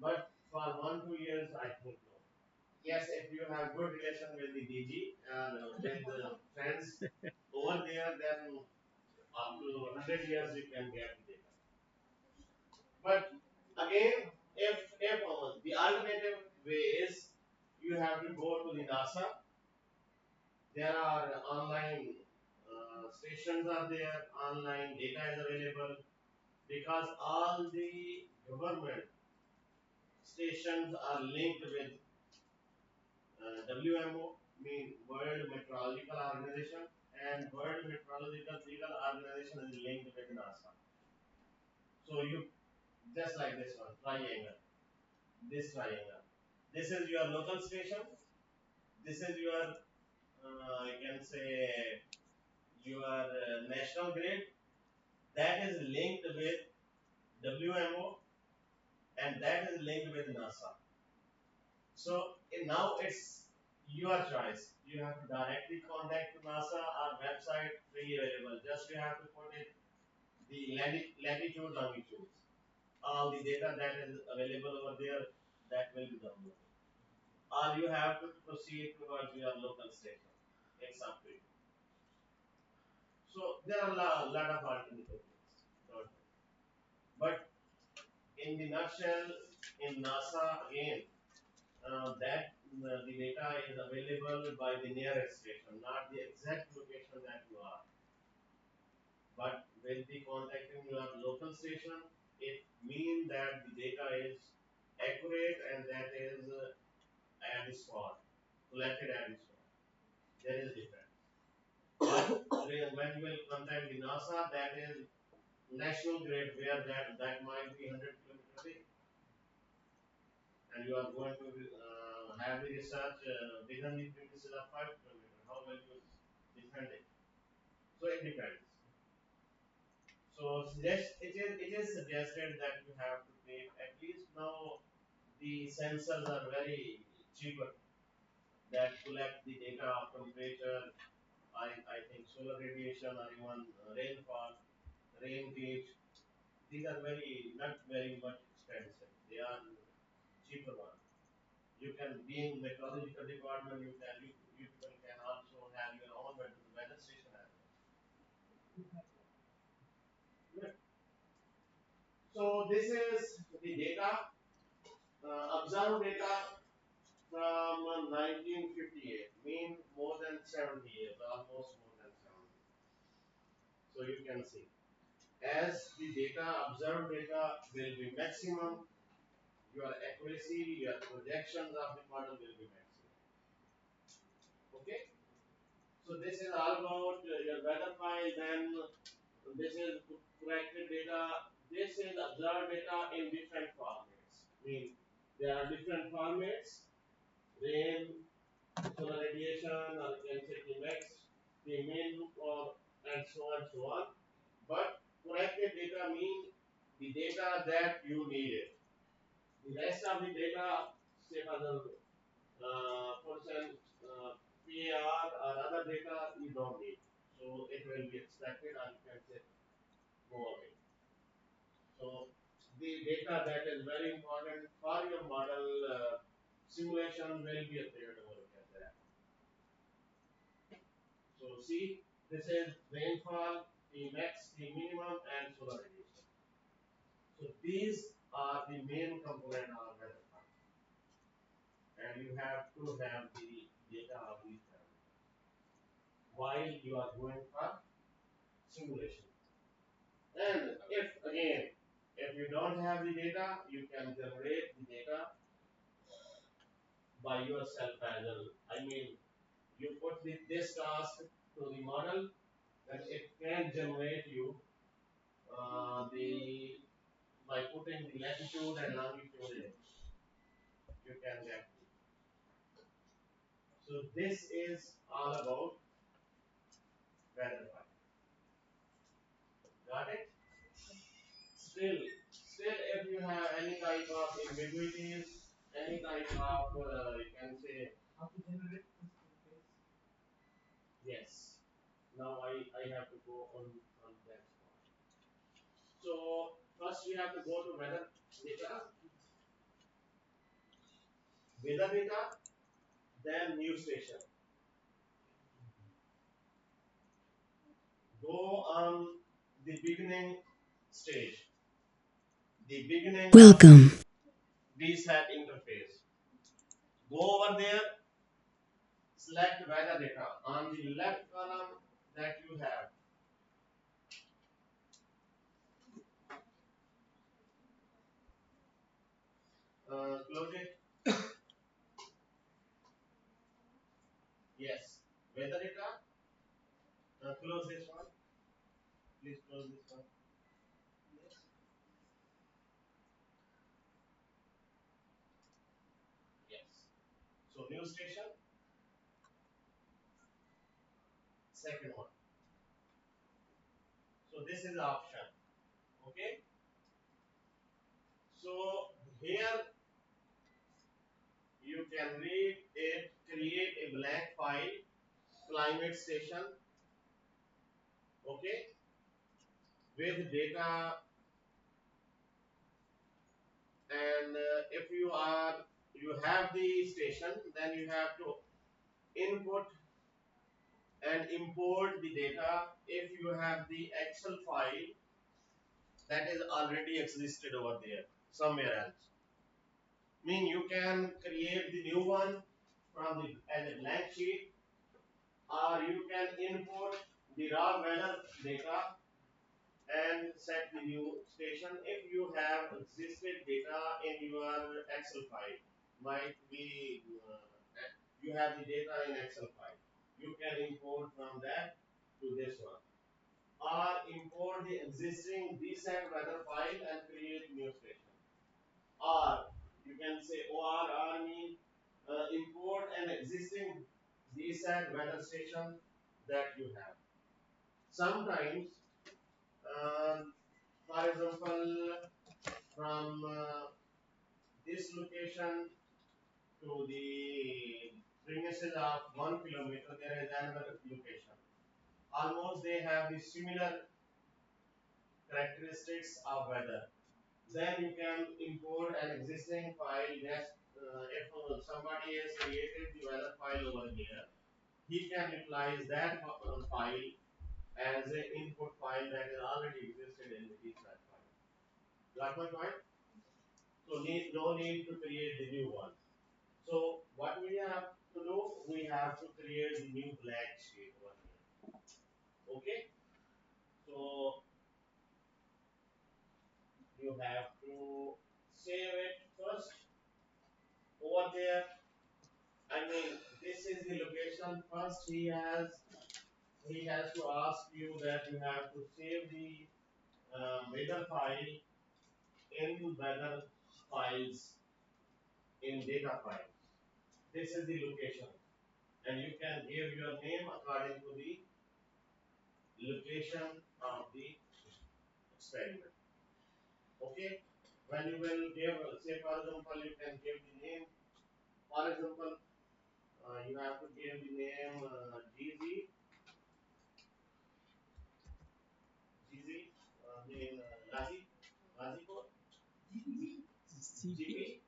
But for 1 2 years, I think no. Yes, if you have good relation with the DG and with the friends over there, then up to 100 years you can get the data. But again, if the alternative way is you have to go to the NASA. There are online stations are there, online data is available because all the government stations are linked with WMO, mean World Meteorological Organization, and World Meteorological Organization is linked with NASA. So you just like this one triangle, this triangle. This is your local station. This is your I can say your national grid that is linked with WMO and that is linked with NASA. So now it's your choice. You have to directly contact NASA or website free available. Just you have to put it the latitude, longitude, all the data that is available over there that will be downloaded. Or you have to proceed towards your local station. It's up to you. So there are a lot of alternative things. But in the nutshell, in NASA again, that the data is available by the nearest station, not the exact location that you are. But when the contacting your local station, it means that the data is accurate and that is at the spot, collected at the spot. There is difference. But when you will contact the NASA, that is national grid where that might be 100 kilometers away, and you are going to have the research within the premises of 5 kilometers. How will you defend it? So it depends. So it is suggested that you have to take at least now the sensors are very cheaper that collect the data of temperature. I think solar radiation or even rainfall, rain gauge. These are very not very much expensive. They are cheaper ones. You can be in meteorological department. You people can also have your own weather station as well. So this is the data, observed data from 1958, mean more than 70 years, almost more than 70. So you can see, as the data, observed data will be maximum, your accuracy, your projections of the model will be maximum. Okay? So this is all about your weather file, then this is corrected data, this is observed data in different formats. Mean there are different formats, rain, solar radiation, or you can say Tmax, the main loop, or and so on and so on. But corrected data means the data that you needed. The rest of the data, say for the percent PAR or other data, you don't need. So it will be expected, and you can say go away. So the data that is very important for your model simulation will be appeared over here. So see, this is rainfall, the max, the minimum, and solar radiation. So these are the main component of weather file, and you have to have the data of these parameters while you are going for simulation. And if again, if you don't have the data, you can generate the data by yourself as well. I mean, you put this task to the model, then it can generate you the by putting the latitude and longitude in, you can get it. So this is all about weather file. Got it? Still, if you have any type of ambiguities, any type of you can say how to generate this interface. Yes. Now I have to go on that spot. So first we have to go to weather data, then news station. Go on the beginning stage, the beginning Welcome. DSAT interface. Go over there, select weather data. On the left column that you have, close it. Yes. Weather data, close this one. Please close this one. Yes. Yes. So news station, second one. So this is the option. Okay. So here you can read it, create a blank file, climate station, okay, with data, and if you have the station, then you have to input and import the data. If you have the Excel file that is already existed over there somewhere else, mean you can create the new one from the as a blank sheet, or you can import the raw weather data and set the new station. If you have existed data in your Excel file, might be you have the data in Excel file, you can import from that to this one, or import the existing DSAT weather file and create new station, or you can say ORR mean import an existing DSAT weather station that you have. Sometimes, for example, from this location to the premises of 1 kilometer, there is another location. Almost they have the similar characteristics of weather. Then you can import an existing file that if somebody has created the weather file over here, he can utilize that file as an input file that is already existed in the DSAT file. Got my point? So no need to create the new one. So what we have to do, we have to create the new blank sheet over here. Okay? So you have to save it first over there. I mean, this is the location. First, he has to ask you that you have to save the weather file in weather files in data files. This is the location, and you can give your name according to the location of the experiment. Okay, when you will give, say for example, you can give the name. For example, you have to give the name GZ, GZ, mean Lazi, Lazipur. GP,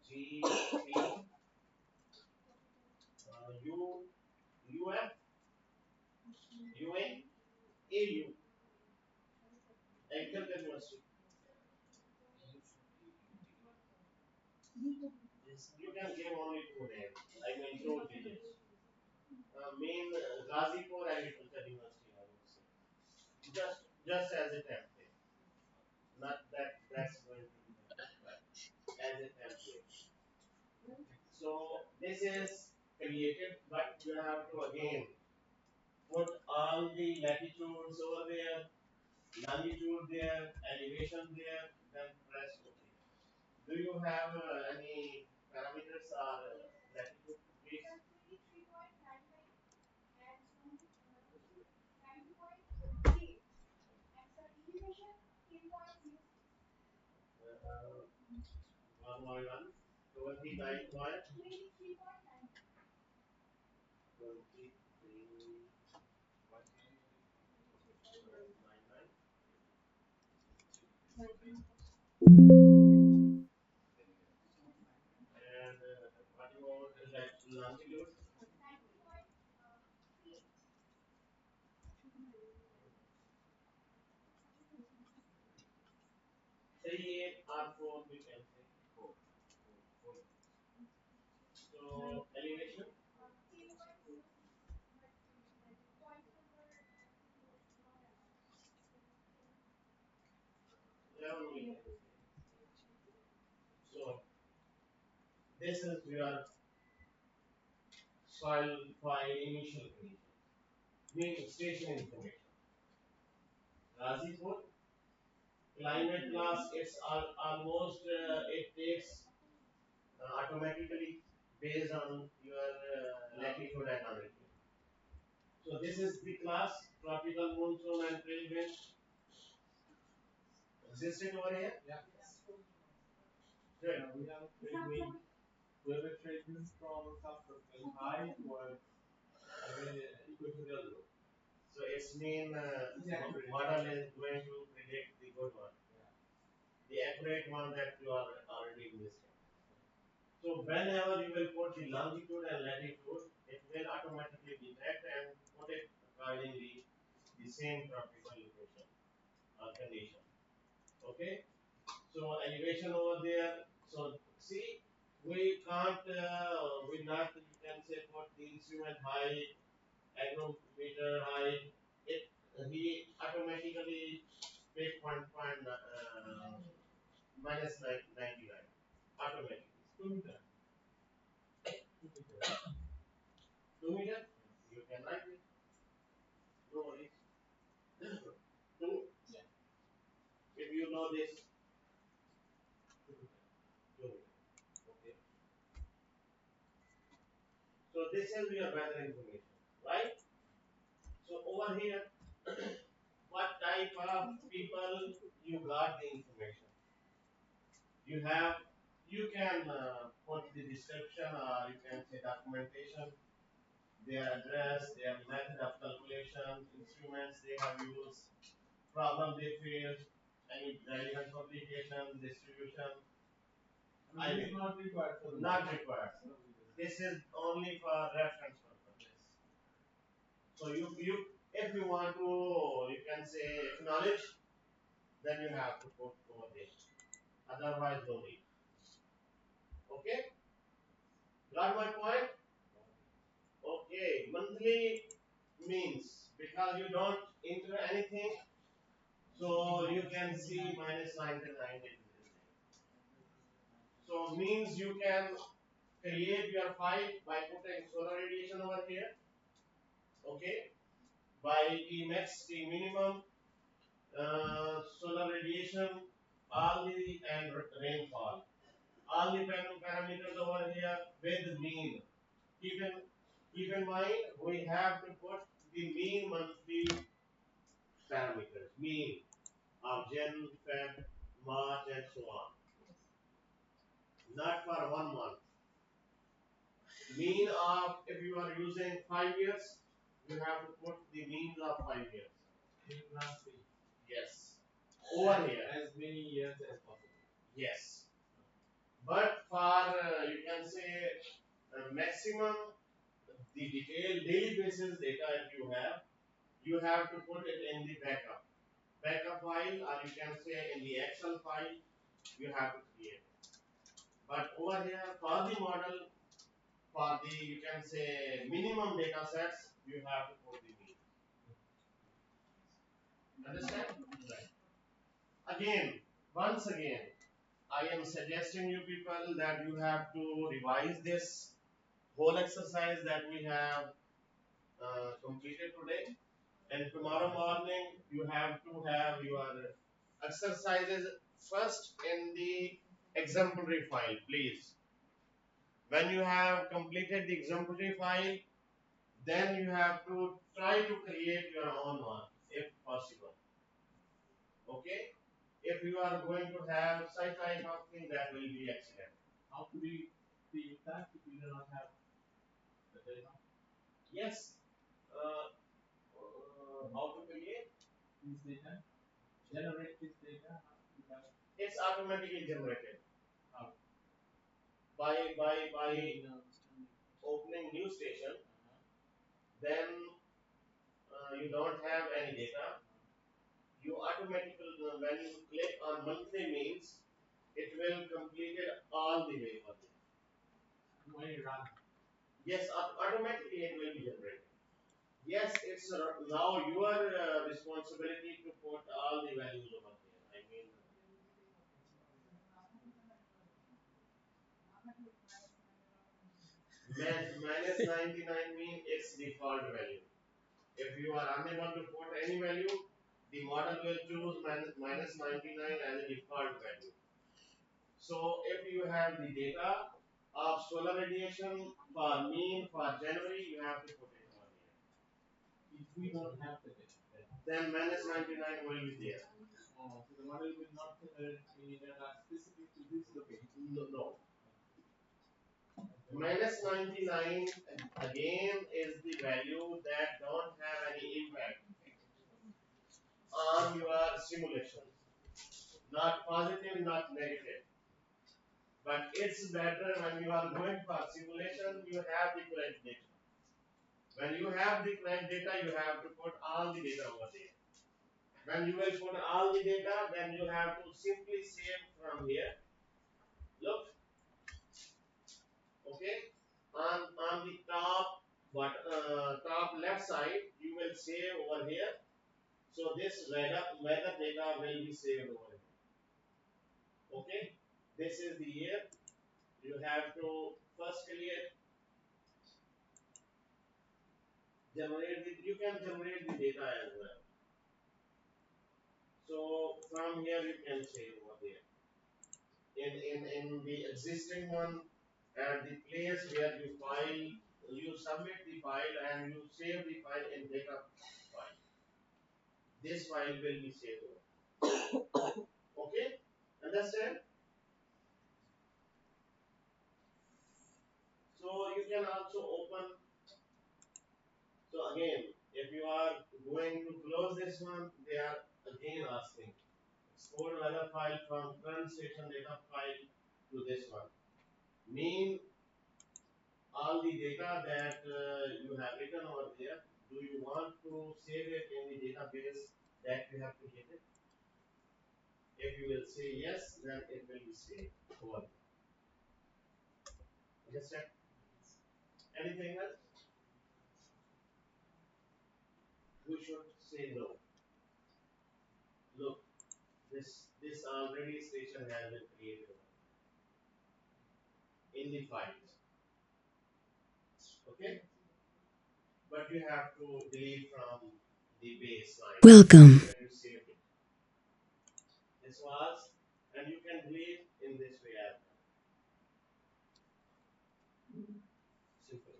GP, U, UF, UN, AU, Agriculture University. You can give only two names. I mean two digits. Main Ghazipur Agriculture University, I would say. Just as a template. Not that that's going to be the right. As a template. So this is created, but you have to again put all the latitudes over there, longitude there, elevation there, then press OK. Do you have any parameters or latitude, please? One more one. 29 point. 23.99. And what about the longitude? Three, eight, or four, we can say. So elevation, 11 we can say. So this is your soil file initial condition. Mean station information. Ghazipur, climate class, it's almost, it takes automatically based on your latitude and longitude. So this is the class, tropical monsoon and trade wind. Existed over here? Yeah. Good. We have a trade wind. We have a trade wind from subtropical high towards the equatorial low. So its main model is going to predict the good one, the accurate one that you are already listed. So whenever you will put the longitude and latitude, it will automatically detect and put it accordingly the same tropical location or condition. Okay. So elevation over there. So see, we can't, we not, you can say put the instrument high, agrometer high. It he automatically pick minus 99 automatically. 2 meter. 2 meter. You can write it. No worries. Two. Yeah. If you know this. 2 meter. 2 meter. Okay. So this is your weather information, right? So over here, what type of people you got the information? You have, you can put the description or you can say documentation, their address, their method of calculation, instruments they have used, problem they faced, any relevant publication, distribution. I It is mean, not required for the not required. This is only for reference purpose. So you if you want to, you can say acknowledge, then you have to put over there. Otherwise, no need. Okay, got my point? Okay, monthly means because you don't enter anything, so you can see minus 99 it is there. So means you can create your file by putting solar radiation over here. Okay, by T max, T minimum, solar radiation, all the and rainfall. All the parameters over here with mean. Keep in, keep in mind, we have to put the mean monthly parameters, mean of Jan, Feb, March, and so on. Not for 1 month. Mean of if you are using 5 years, you have to put the means of 5 years. In class 3. Yes. Over here. As many years as possible. Yes. But for, you can say, maximum, the detailed daily basis data if you have to put it in the backup file, or you can say in the Excel file, you have to create it. But over here, for the model, for the, you can say, minimum data sets, you have to put the mean. Understand? Right. Again, once again, I am suggesting you people that you have to revise this whole exercise that we have completed today. And tomorrow morning, you have to have your exercises first in the exemplary file, please. When you have completed the exemplary file, then you have to try to create your own one, if possible. Okay? If you are going to have such type of thing, that will be excellent. How to be the that if you do not have the data? Yes. How to create this data? Generate this data? It's automatically generated. How? By opening new station, then you don't have any data. You automatically, when you click on monthly means, it will complete it all the way for you. When you run? Yes, automatically it will be generated. Yes, it's now your responsibility to put all the values over there. I mean, minus 99 mean its default value. If you are unable to put any value, the model will choose minus 99 as a default value. So if you have the data of solar radiation for mean for January, you have to put it over here. If we don't have the data, then minus 99 will be there. Oh, so the model will not any data specific to this location? No. Minus 99 again is the value that don't have any impact on your simulation. Not positive, not negative. But it's better when you are going for simulation, you have the correct data. When you have the correct data, you have to put all the data over there. When you will put all the data, then you have to simply save from here. Look, okay, on the top, but top left side, you will save over here. So this weather data will be saved over here. Okay, this is the year. You have to first you can generate the data as well. So from here you can save over there. In the existing one, at the place where you file, you submit the file and you save the file in data file. This file will be saved over. Okay? Understand? So you can also open. So again, if you are going to close this one, they are again asking export weather file from current station data file to this one. Mean all the data that you have written over there. Do you want to save it in the database that you have created? If you will say yes, then it will be saved over there. Understand? Anything else? We should say no. Look, this already station has been created in the files. Okay? But you have to delete from the baseline. Welcome. When you saved it. This was, and you can delete in this way as well. Simple.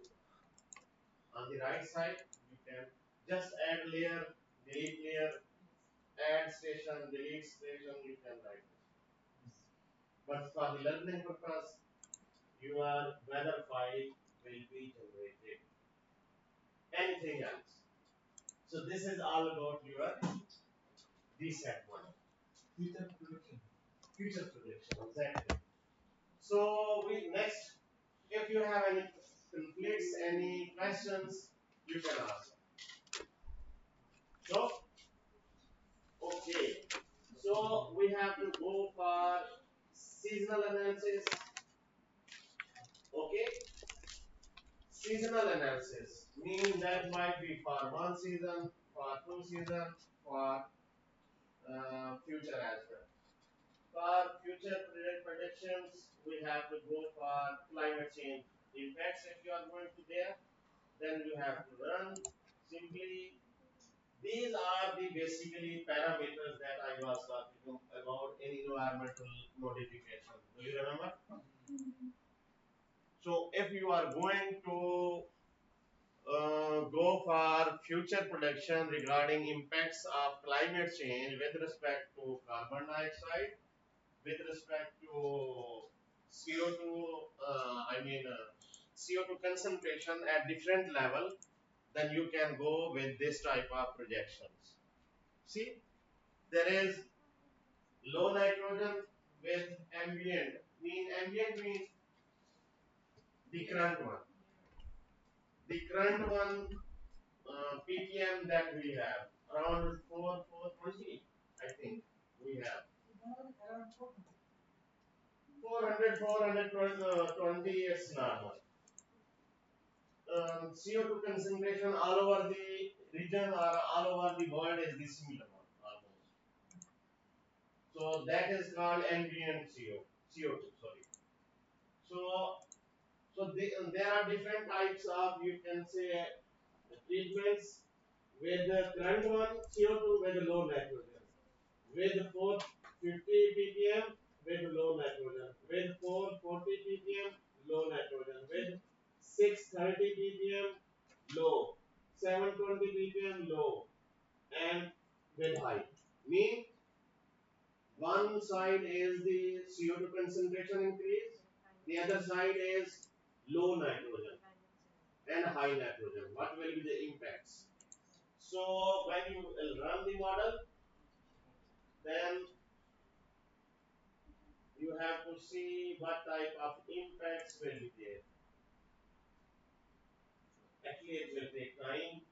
On the right side, you can just add layer, delete layer, add station, delete station, you can write this. But for the learning purpose, your weather file will be generated. Anything else? So this is all about your DSAT one. Future prediction. Future prediction, exactly. So we next, if you have any conflicts, any questions, you can ask. So okay, so we have to go for seasonal analysis. Okay, seasonal analysis means that might be for one season, for two season, for future as well. For future predictions, we have to go for climate change impacts. If you are going to there, then you have to run simply. These are the basically parameters that I was talking about in environmental modification. Do you remember? So if you are going to go for future prediction regarding impacts of climate change with respect to carbon dioxide, with respect to CO2, CO2 concentration at different level, then you can go with this type of projections. See, there is low nitrogen with ambient. Ambient means the current one. The current one ppm that we have around 420, I think we have 400 420 is normal. CO2 concentration all over the region or all over the world is the similar one almost. So that is called ambient CO2. Sorry. So there are different types of, you can say, treatments with the current one CO2 with low nitrogen, with 450 ppm with low nitrogen, with 440 ppm low nitrogen, with 630 ppm low, 720 ppm low, and with high. Mean one side is the CO2 concentration increase, the other side is low nitrogen and high nitrogen. What will be the impacts? So when you will run the model, then you have to see what type of impacts will be there. Actually, it will take time.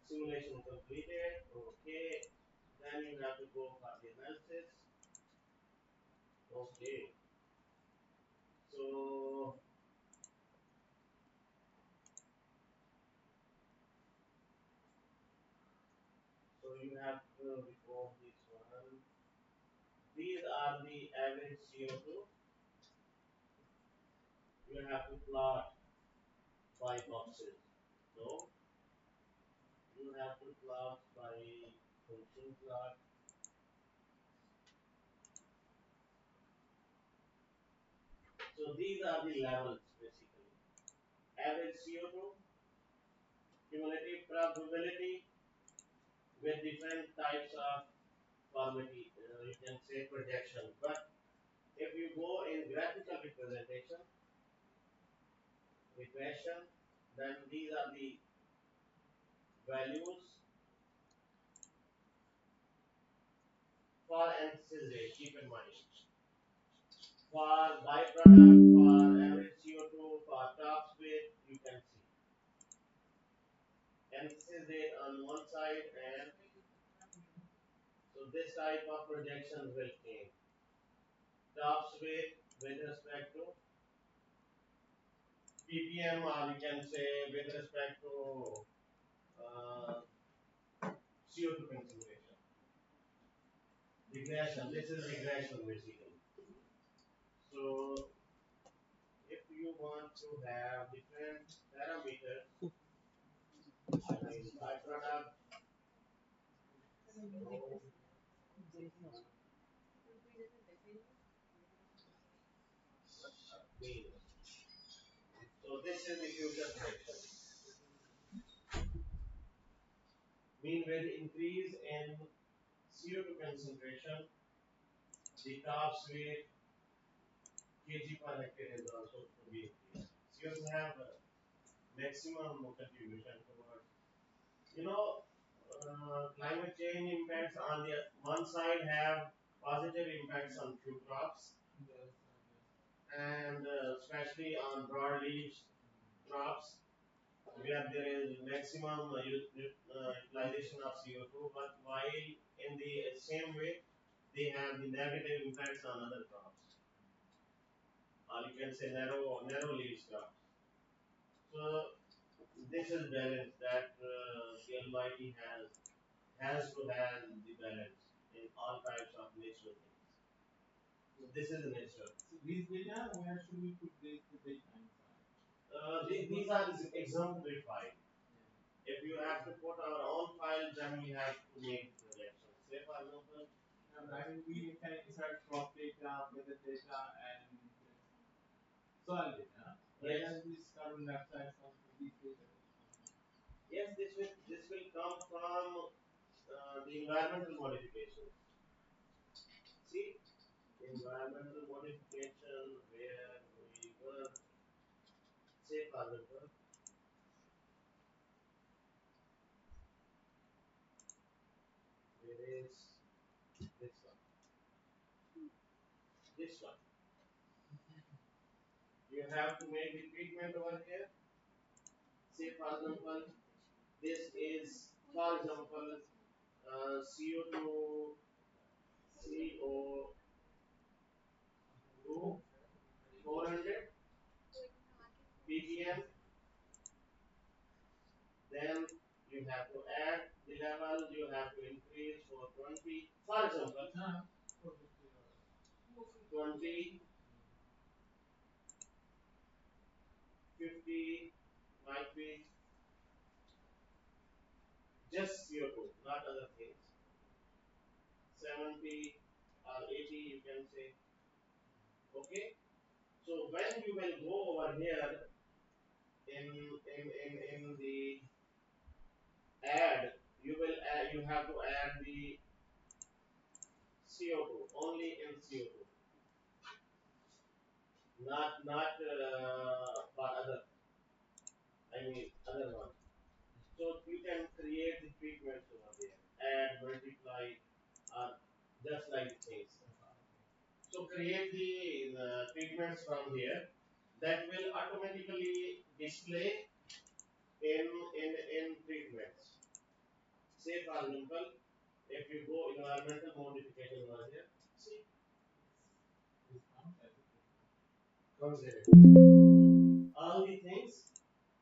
Simulation completed. Okay. Then you have to go for the analysis. Okay. So you have to record this one. These are the average CO2. You have to plot by boxes. So you have to plot by function plot. So these are the levels basically. Average CO2, cumulative probability with different types of formatting, you can say projection. But if you go in graphical representation, regression, then these are the values for analysis rate. Keep in mind. For byproduct, for average CO2, for top speed, you can see. Analysis rate on one side, and so this type of projections will change. Top speed with respect to ppm, or you can say with respect to uh, CO2 concentration. Regression. This is regression basically. So if you want to have different parameters, I mean byproduct, so mean. So this is the future prediction. Mean with increase in CO2 concentration, the top speed kg per hectare is also to be increased. CO2 have maximum contribution towards You know, climate change impacts on the one side have positive impacts on few crops and especially on broadleaf crops where there is maximum utilization of CO2, but while in the same way they have the negative impacts on other crops, or you can say narrow leaf crops. So this is balance that the Almighty has to have the balance in all types of natural things. So this is nature. So these data, where should we put the data inside? These are the exemplary file. If you have to put our own file, then we have to make projections. Say for example, I mean, we can insert crop data, weather data, and soil data. yes, Whereas this carbon dioxide comes from these data. yes, this will come from the environmental modification. See, environmental modification where we were say for example, there is this one, this one. You have to make the treatment over here. Say for example, this is for example CO2 CO2 400 ppm. Then you have to add the level. You have to increase for 20. For example, 20, 50 might be just CO2, not other things. 70 or 80, you can say. Okay. So when you will go over here in the add, you have to add the CO2 only in CO2, not for other. I mean other one. So you can create the treatments over there, add, multiply, just like things. So create the treatments from here that will automatically display in treatments. Say for example, if you go environmental modification over here, see, consider all the things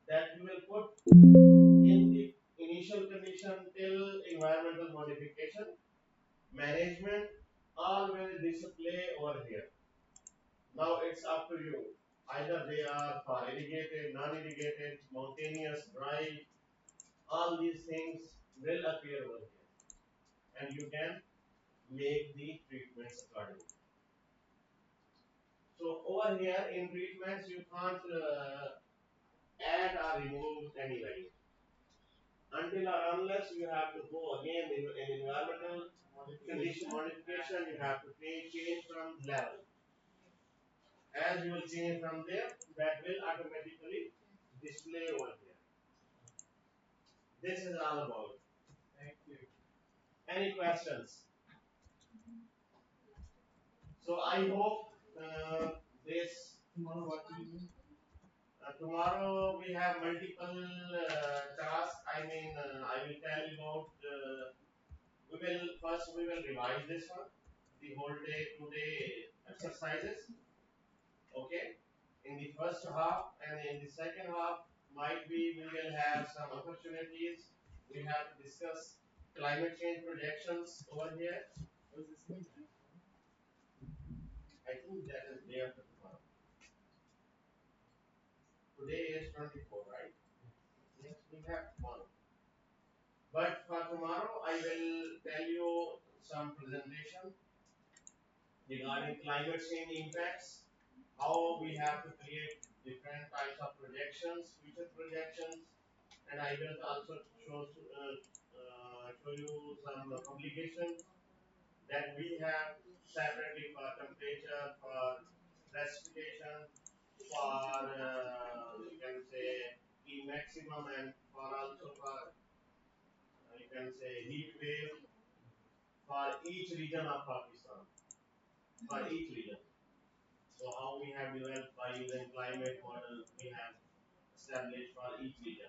that you will put in the initial condition till environmental modification, management, all will display over here. Now it's up to you. Either they are for irrigated, non-irrigated, mountainous, dry, all these things will appear over here. And you can make the treatments accordingly. So over here in treatments, you can't add or remove any value. Until or unless you have to go again in environmental condition modification, you have to change from level. As you will change from there, that will automatically display over here. This is all about. Thank you. Any questions? So I hope this Tomorrow, what do you do? tomorrow we have multiple tasks. I mean, I will tell you about. We will revise this one, the whole day, 2 day exercises. Okay. In the first half and in the second half, might be we will have some opportunities. We have to discuss climate change projections over here. What does this mean? I think that is day after tomorrow. Today is 24, right? Next we have tomorrow. But for tomorrow, I will tell you some presentation regarding climate change impacts, how we have to create different types of projections, future projections, and I will also show you some publications that we have separately for temperature, for precipitation, for you can say the maximum, and for also for you can say heat wave for each region of Pakistan, for each region. So how we have developed by using climate model, we have established for each region.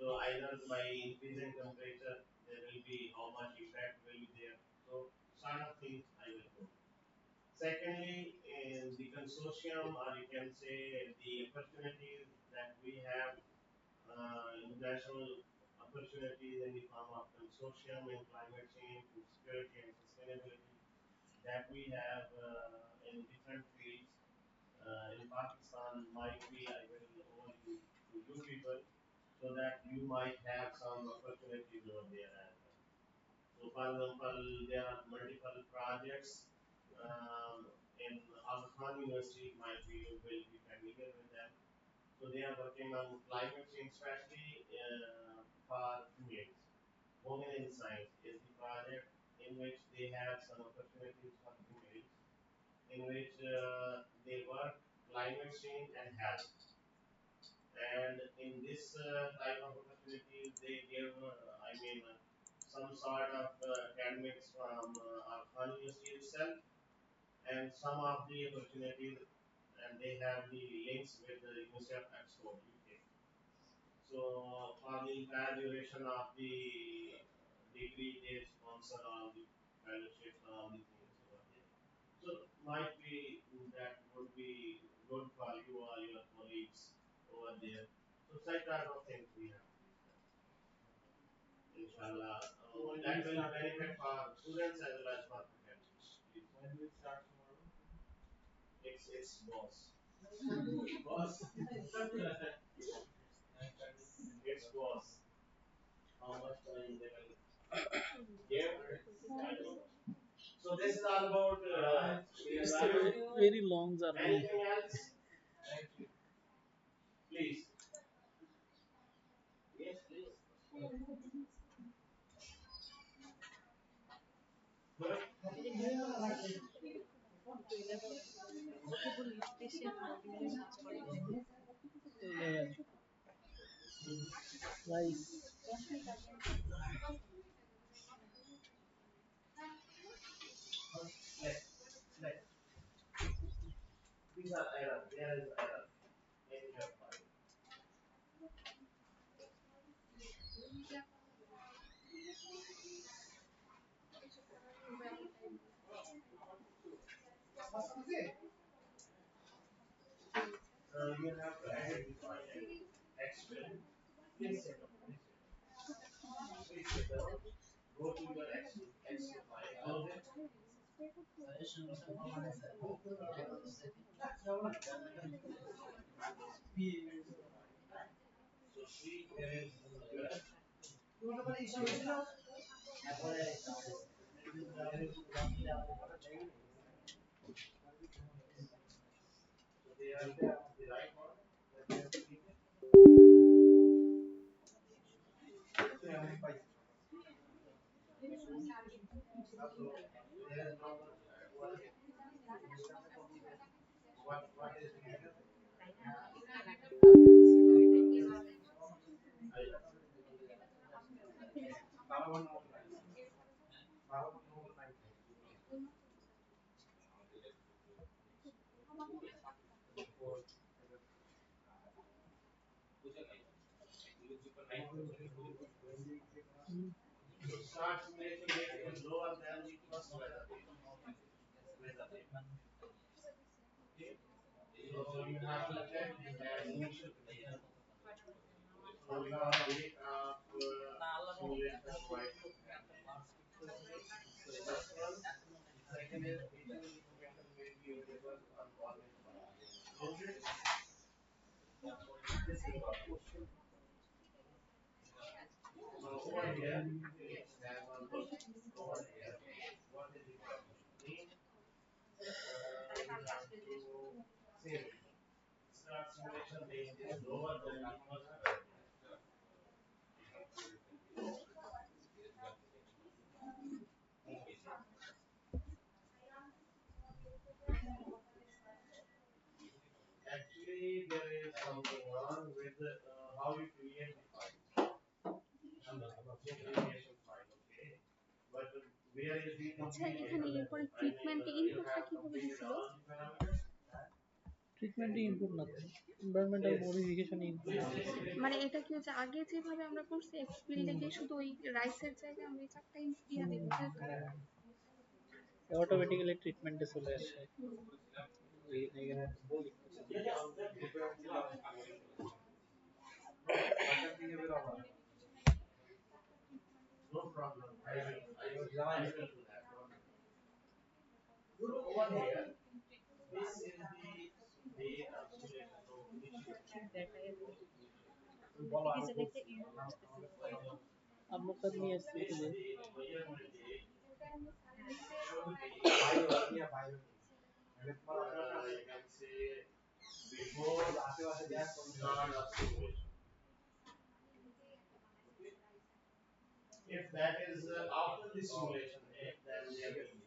So either by increasing temperature, there will be how much effect will be there. So sort of things I will do. Secondly, in the consortium, or you can say the opportunities that we have, international opportunities in the form of consortium in climate change, food security, and sustainability that we have in different fields in Pakistan might be I will overview to you people so that you might have some opportunities over there as well. So, for example, there are multiple projects in Aga Khan University, might be you will be familiar with them. So, they are working on climate change, especially for females. Women in Science is the project in which they have some opportunities for females, in which they work climate change and health. And in this type of opportunities, they give, some sort of academics from our Khan University itself, and some of the opportunities, and they have the links with the University of Oxford, UK. So for the entire duration of the degree, they sponsor all the fellowships, all the things over there. So might be that would be good for you or your colleagues over there. So such type of things we have to discuss. Inshallah, that will benefit for students as well as for faculty. Please. When do we start tomorrow? It's boss. Boss. It's boss. How much time they will give? I don't know. So this is all about It's a very long journey. anything else? Please. Yes, please. Good. Layer. Rice. Next. Next. These are errors. There is error in your file. You have to identify and explain. Please sit down. Please sit down. Go to your Excel file. Close it. So see, there is your so they are the right one. That they have to keep it. There is no what is the reason? So start simulation rate is lower than the first weather rate. Weather rate. Okay. So you have to check as initial condition. So you have a week of simulation quite happening. So first one, second is detailed information may be available on college website. Okay. This is what. So over here, please have a look over here. What is the problem? Mean, you have to save it. Start simulation rate is lower than the first one. Actually, there is something wrong with how you create the file. where is the আচ্ছা complete এখানে data এরপরে level? I mean, ট্রিটমেন্টে you ইনপুটটা have কিভাবে completed দিছিল? all the parameters. ট্রিটমেন্টে input না তো, environmental modification input. মানে এটা কি হচ্ছে আগে যেভাবে আমরা করছি এক্স ফিল্ডে গিয়ে শুধু ওই রাইসের জায়গায় আমরা এই চারটা ইনপুট দিয়ে দেব তাই তো? অটোমেটিক্যালি ট্রিটমেন্টে চলে আসে। এখানে No problem. I will do that. Look over here. This is the data simulation. So আমরা তো নিয়ে এসেছি this যে date, measurement date should be you can say before the start of simulation. If that is after the simulation date, then there will be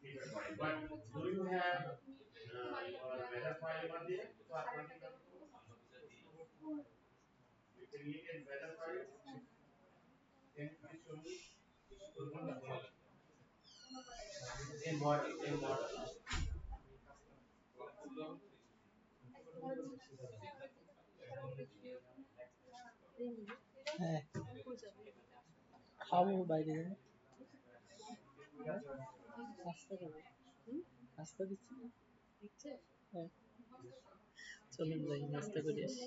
keep it right. But do you have your weather file over there for 2024? You created weather file? Can you please show me? In model. হ্যাঁ খাবো বাইরে নাস্তা করবো, নাস্তা দিচ্ছি না, হ্যাঁ চলুন যাই নাস্তা করে আসি।